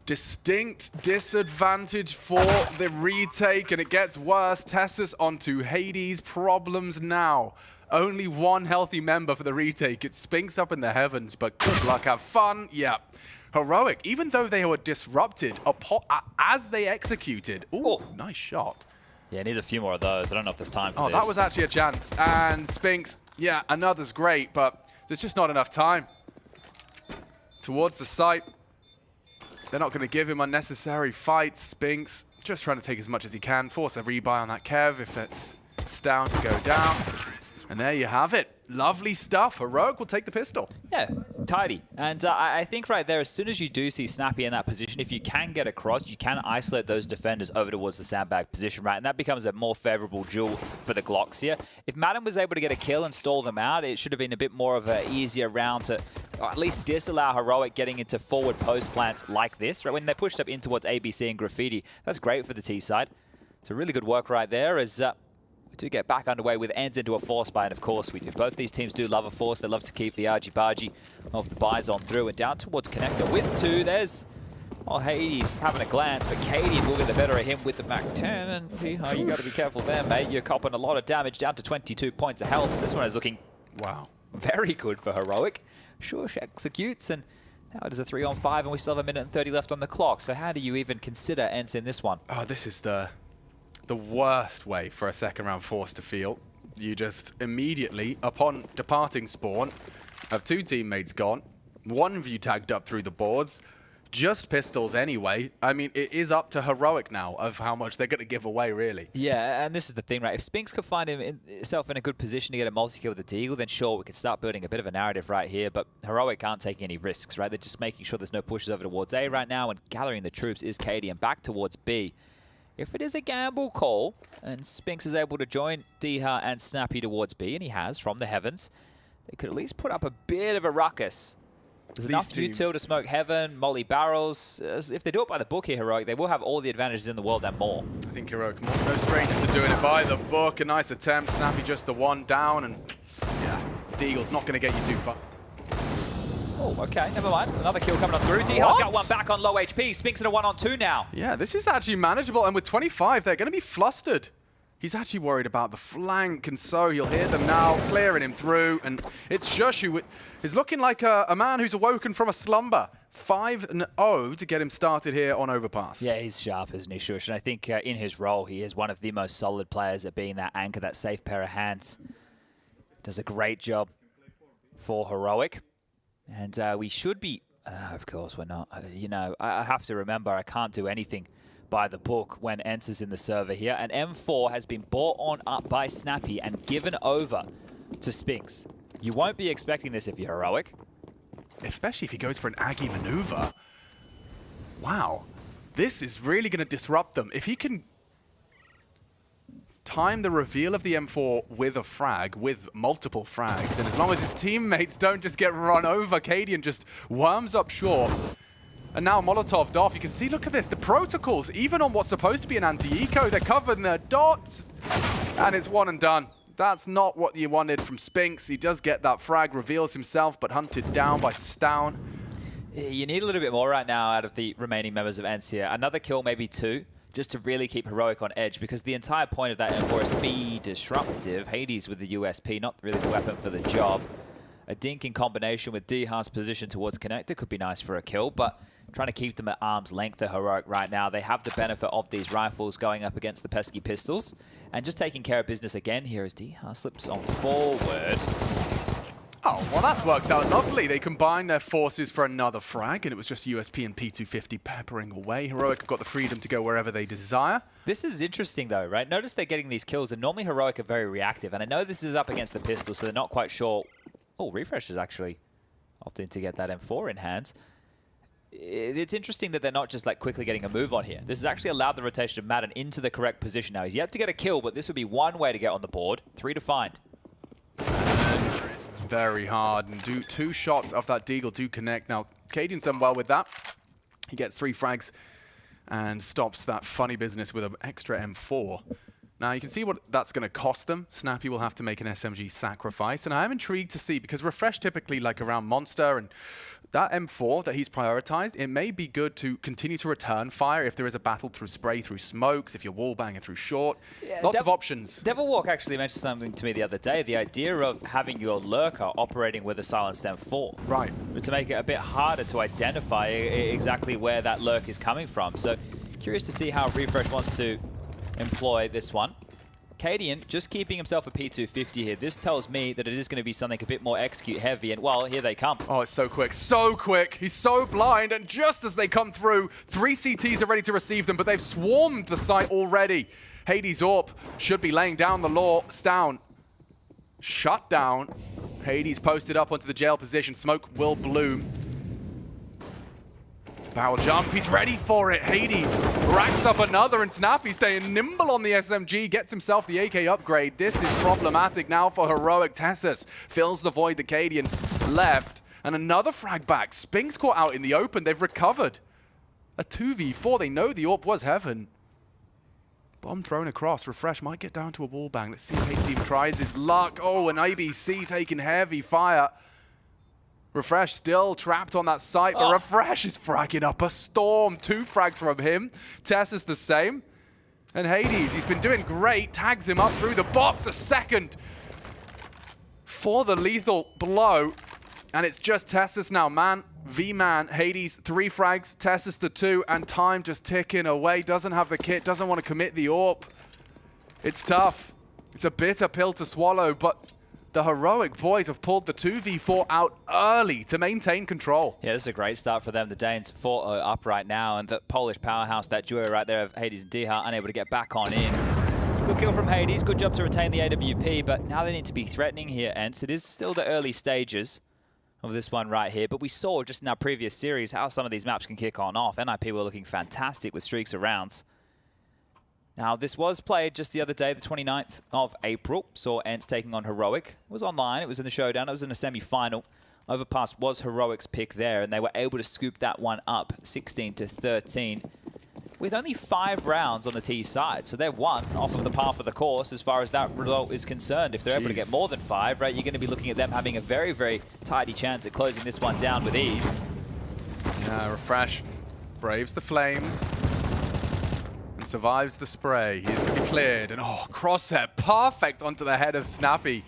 Distinct disadvantage for the retake, and it gets worse. Testis onto Hades. Problems now. Only one healthy member for the retake. It Spinks up in the heavens, but good luck, have fun. Yeah. Heroic, even though they were disrupted as they executed. Ooh, nice shot. Yeah, needs a few more of those. I don't know if there's time for this. Oh, that was actually a chance. And Spinks, yeah, another's great, but there's just not enough time. Towards the site. They're not going to give him unnecessary fights. Spinks just trying to take as much as he can. Force a rebuy on that Kev if it's down to go down. And there you have it. Lovely stuff. Heroic will take the pistol. Yeah, tidy. And I think right there, as soon as you do see Snappy in that position, if you can get across, you can isolate those defenders over towards the sandbag position, right? And that becomes a more favorable duel for the Glocks here. If Madden was able to get a kill and stall them out, it should have been a bit more of an easier round to at least disallow Heroic getting into forward post plants like this, right? When they pushed up in towards ABC and Graffiti, that's great for the T side. So really good work right there as we do get back underway with ENCE into a force buy, and of course we do. Both these teams do love a force. They love to keep the argy-bargy of the buys on through, and down towards Connector with 2. There's Hades having a glance, but Cadian will get the better of him with the MAC-10, and you got to be careful there, mate. You're copping a lot of damage, down to 22 points of health. This one is looking very good for Heroic. Sure, she executes, and now it is a 3-on-5, and we still have 1:30 left on the clock. So how do you even consider ENCE in this one? Oh, this is the worst way for a second round force to feel. You just immediately, upon departing spawn, have 2 teammates gone, 1 of you tagged up through the boards, just pistols anyway. I mean, it is up to Heroic now of how much they're going to give away, really. Yeah, and this is the thing, right? If Spinks could find himself in a good position to get a multi-kill with the Deagle, then sure, we could start building a bit of a narrative right here, but Heroic aren't taking any risks, right? They're just making sure there's no pushes over towards A right now, and gathering the troops is Cadian back towards B. If it is a gamble call, and Spinks is able to join Diha and Snappy towards B, and he has from the heavens, they could at least put up a bit of a ruckus. There's enough util to smoke heaven, molly barrels. If they do it by the book here, Heroic, they will have all the advantages in the world and more. I think Heroic no stranger to doing it by the book. A nice attempt. Snappy just the one down, and yeah, Deagle's not going to get you too far. Oh, okay, never mind. Another kill coming on through. Diha's got one back on low HP. Spinks in a 1-on-2 now. Yeah, this is actually manageable, and with 25, they're going to be flustered. He's actually worried about the flank, and so you'll hear them now clearing him through, and it's Shush who is looking like a man who's awoken from a slumber. 5-0 to get him started here on Overpass. Yeah, he's sharp, isn't he, Shush? And I think in his role, he is one of the most solid players at being that anchor, that safe pair of hands. Does a great job for Heroic. And we should be, of course we're not, you know, I have to remember I can't do anything by the book when ENCE is in the server here. And M4 has been bought on up by Snappy and given over to Spinks. You won't be expecting this if you're Heroic. Especially if he goes for an Aggie maneuver. Wow. This is really going to disrupt them. If he can time the reveal of the M4 with a frag, with multiple frags, and as long as his teammates don't just get run over, Cadian just worms up short. And now Molotov'd off. You can see, look at this, the protocols, even on what's supposed to be an anti-eco, they're covered in their dots. And it's one and done. That's not what you wanted from Spinks. He does get that frag, reveals himself, but hunted down by Stown. You need a little bit more right now out of the remaining members of ENCE here. Another kill, maybe 2. Just to really keep Heroic on edge, because the entire point of that M4 is to be disruptive. Hades with the USP, not really the weapon for the job. A dink in combination with Diha's position towards Connector could be nice for a kill, but trying to keep them at arm's length, the Heroic right now. They have the benefit of these rifles going up against the pesky pistols, and just taking care of business again here as Diha slips on forward. Oh, well, that's worked out lovely. They combined their forces for another frag, and it was just USP and P250 peppering away. Heroic have got the freedom to go wherever they desire. This is interesting, though, right? Notice they're getting these kills, and normally Heroic are very reactive. And I know this is up against the pistol, so they're not quite sure. Oh, Refresh is actually opting to get that M4 in hands. It's interesting that they're not just like quickly getting a move on here. This has actually allowed the rotation of Madden into the correct position now. He's yet to get a kill, but this would be one way to get on the board. 3 to find. It's very hard, and two shots of that Deagle do connect. Now, Cadian's done well with that. He gets 3 frags and stops that funny business with an extra M4. Now, you can see what that's going to cost them. Snappy will have to make an SMG sacrifice, and I am intrigued to see, because Refresh typically like around Monster, and that M4 that he's prioritized, it may be good to continue to return fire if there is a battle through spray, through smokes, if you're wallbanging through short. Yeah, lots of options. Devilwalk actually mentioned something to me the other day, the idea of having your lurker operating with a silenced M4. Right. To make it a bit harder to identify exactly where that lurk is coming from. So, curious to see how Refresh wants to employ this one. Cadian just keeping himself a P250 here. This tells me that it is going to be something a bit more execute heavy, and well, here they come. Oh, it's so quick. So quick. He's so blind, and just as they come through, 3 CTs are ready to receive them, but they've swarmed the site already. Hades Orp should be laying down the law. Stown shut down. Hades posted up onto the jail position. Smoke will bloom. Barrel jump, he's ready for it. Hades racks up another, and Snappy staying nimble on the SMG, gets himself the AK upgrade. This is problematic now for Heroic. Tessus fills the void that Cadian left, and another frag back. Spinks caught out in the open, they've recovered. A 2v4, they know the AWP was heaven. Bomb thrown across, Refresh might get down to a wall bang. Let's see if Hades even tries his luck. Oh, an IBC taking heavy fire. Refresh still trapped on that site, but Refresh is fragging up a storm. 2 frags from him. Tess is the same. And Hades, he's been doing great. Tags him up through the box. A second for the lethal blow. And it's just Tessus now. Man v man. Hades, 3 frags. Tessus the 2. And time just ticking away. Doesn't have the kit. Doesn't want to commit the AWP. It's tough. It's a bitter pill to swallow, but the Heroic boys have pulled the 2v4 out early to maintain control. Yeah, this is a great start for them. The Danes 4-0 up right now, and the Polish powerhouse, that duo right there of Hades and Diha, unable to get back on in. Good kill from Hades. Good job to retain the AWP, but now they need to be threatening here, ENCE. It is still the early stages of this one right here, but we saw just in our previous series how some of these maps can kick on off. NIP were looking fantastic with streaks of rounds. Now, this was played just the other day, the 29th of April. Saw ENCE taking on Heroic. It was online. It was in the showdown. It was in a semi-final. Overpass was Heroic's pick there, and they were able to scoop that one up 16-13 with only 5 rounds on the T side. So they're 1 off of the path of the course as far as that result is concerned. If they're able to get more than 5, right, you're going to be looking at them having a very, very tidy chance at closing this one down with ease. Yeah, Refresh braves the flames. Survives the spray. He's going to be cleared. And oh, crosshair perfect onto the head of Snappy.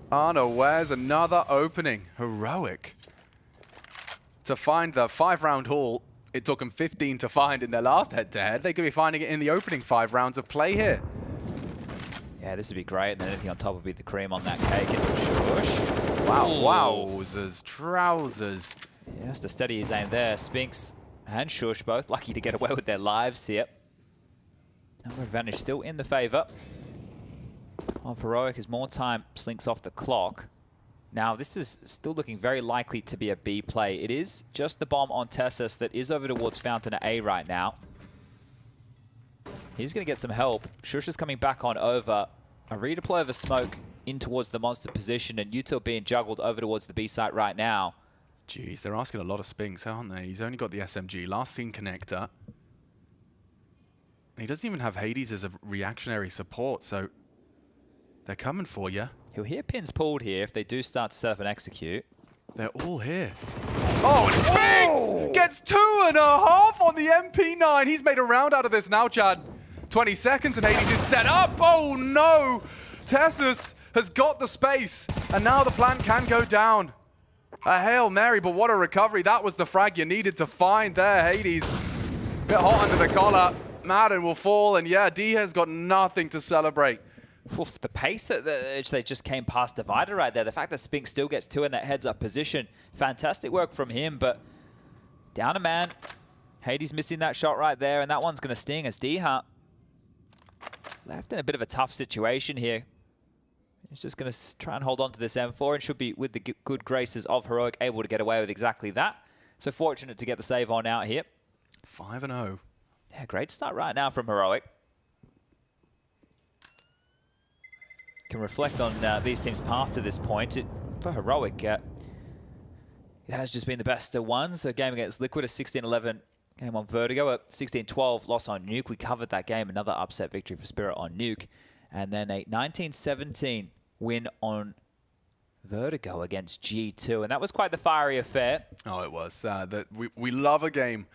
Unawares another opening. Heroic. To find the 5-round haul, it took them 15 to find in their last head-to-head. They could be finding it in the opening 5 rounds of play here. Yeah, this would be great. And then anything on top would be the cream on that cake. And shush. Wow, wowzers, trousers. Yeah, has to steady his aim there. Spinks and Shush both lucky to get away with their lives here. Number advantage still in the favor of Heroic as more time slinks off the clock. Now, this is still looking very likely to be a B play. It is just the bomb on Tessus that is over towards Fountain A right now. He's going to get some help. Shush is coming back on over. A redeploy of a smoke in towards the monster position, and Util being juggled over towards the B site right now. Jeez, they're asking a lot of Spinks, aren't they? He's only got the SMG, last seen connector. And he doesn't even have Hades as a reactionary support, so they're coming for you. He'll hear pins pulled here if they do start to set up and execute. They're all here. Oh, and Spinks gets 2.5 on the MP9. He's made a round out of this now, Chad. 20 seconds and Hades is set up. Oh no! Tessus has got the space, and now the plant can go down. A Hail Mary, but what a recovery. That was the frag you needed to find there, Hades. Bit hot under the collar. Madden will fall, and yeah, D has got nothing to celebrate. Oof, the pace at which they just came past Divider right there. The fact that Spink still gets 2 in that heads-up position. Fantastic work from him, but down a man. Hades missing that shot right there, and that one's going to sting as Diha left in a bit of a tough situation here. He's just going to try and hold on to this M4 and should be, with the good graces of Heroic, able to get away with exactly that. So fortunate to get the save on out here. 5-0. Yeah, great start right now from Heroic. Can reflect on these teams' path to this point. For Heroic, it has just been the best of ones. A game against Liquid, a 16-11 game on Vertigo, a 16-12 loss on Nuke. We covered that game, another upset victory for Spirit on Nuke. And then a 19-17 win on Vertigo against G2. And that was quite the fiery affair. Oh, it was. We love a game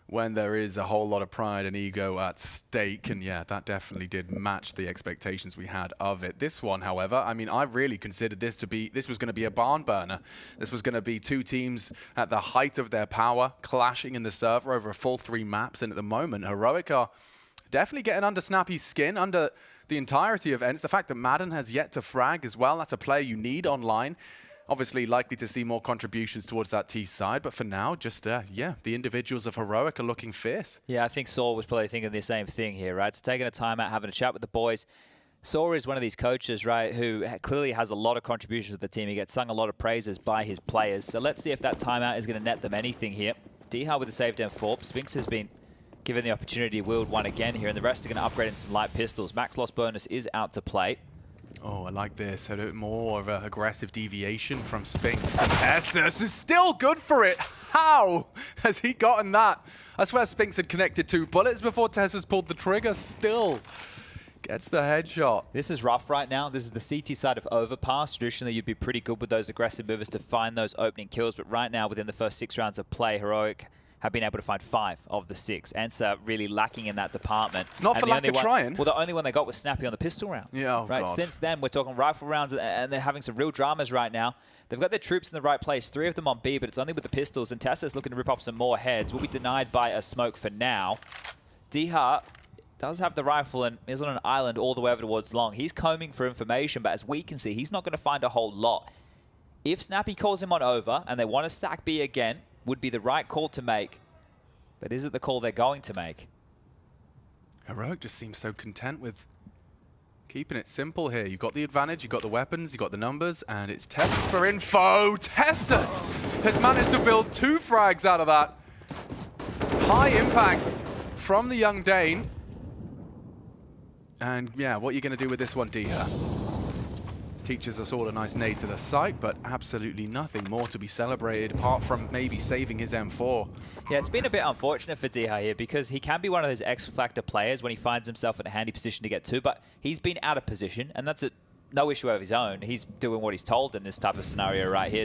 when there is a whole lot of pride and ego at stake. And yeah, that definitely did match the expectations we had of it. This one, however, I mean, I really considered this was going to be a barn burner. This was going to be 2 teams at the height of their power, clashing in the server over a full 3 maps. And at the moment, Heroic are definitely getting under Snappy's skin, under the entirety of ENCE. The fact that Madden has yet to frag as well, that's a player you need online. Obviously, likely to see more contributions towards that T side, but for now, just, yeah, the individuals of Heroic are looking fierce. Yeah, I think Saul was probably thinking the same thing here, right? So taking a timeout, having a chat with the boys. Saul is one of these coaches, right, who clearly has a lot of contributions with the team. He gets sung a lot of praises by his players. So let's see if that timeout is going to net them anything here. Diha with the saved M4. Spinks has been given the opportunity to wield one again here, and the rest are going to upgrade in some light pistols. Max loss bonus is out to play. Oh, I like this. A bit more of an aggressive deviation from Spinks. And Essus is still good for it. How has he gotten that? I swear Spinks had connected 2 bullets before Tessus pulled the trigger. Still gets the headshot. This is rough right now. This is the CT side of Overpass. Traditionally, you'd be pretty good with those aggressive movers to find those opening kills. But right now, within the first 6 rounds of play, Heroic have been able to find 5 of the 6. ENCE really lacking in that department. Not for lack of trying. Well, the only one they got was Snappy on the pistol round. Yeah, oh right. God. Since then, we're talking rifle rounds, and they're having some real dramas right now. They've got their troops in the right place. 3 of them on B, but it's only with the pistols. And Tessa's looking to rip off some more heads. Will be denied by a smoke for now. Diha does have the rifle and is on an island all the way over towards Long. He's combing for information, but as we can see, he's not going to find a whole lot. If Snappy calls him on over and they want to stack B again, would be the right call to make. But is it the call they're going to make? Heroic just seems so content with keeping it simple here. You've got the advantage, you've got the weapons, you've got the numbers, and it's Tessus for info. Tessus has managed to build 2 frags out of that. High impact from the young Dane. And yeah, what are you going to do with this one, Diha? Teaches us all a nice nade to the site, but absolutely nothing more to be celebrated apart from maybe saving his M4. Yeah, it's been a bit unfortunate for Diha here because he can be one of those X-Factor players when he finds himself in a handy position to get 2, but he's been out of position, and that's no issue of his own. He's doing what he's told in this type of scenario right here.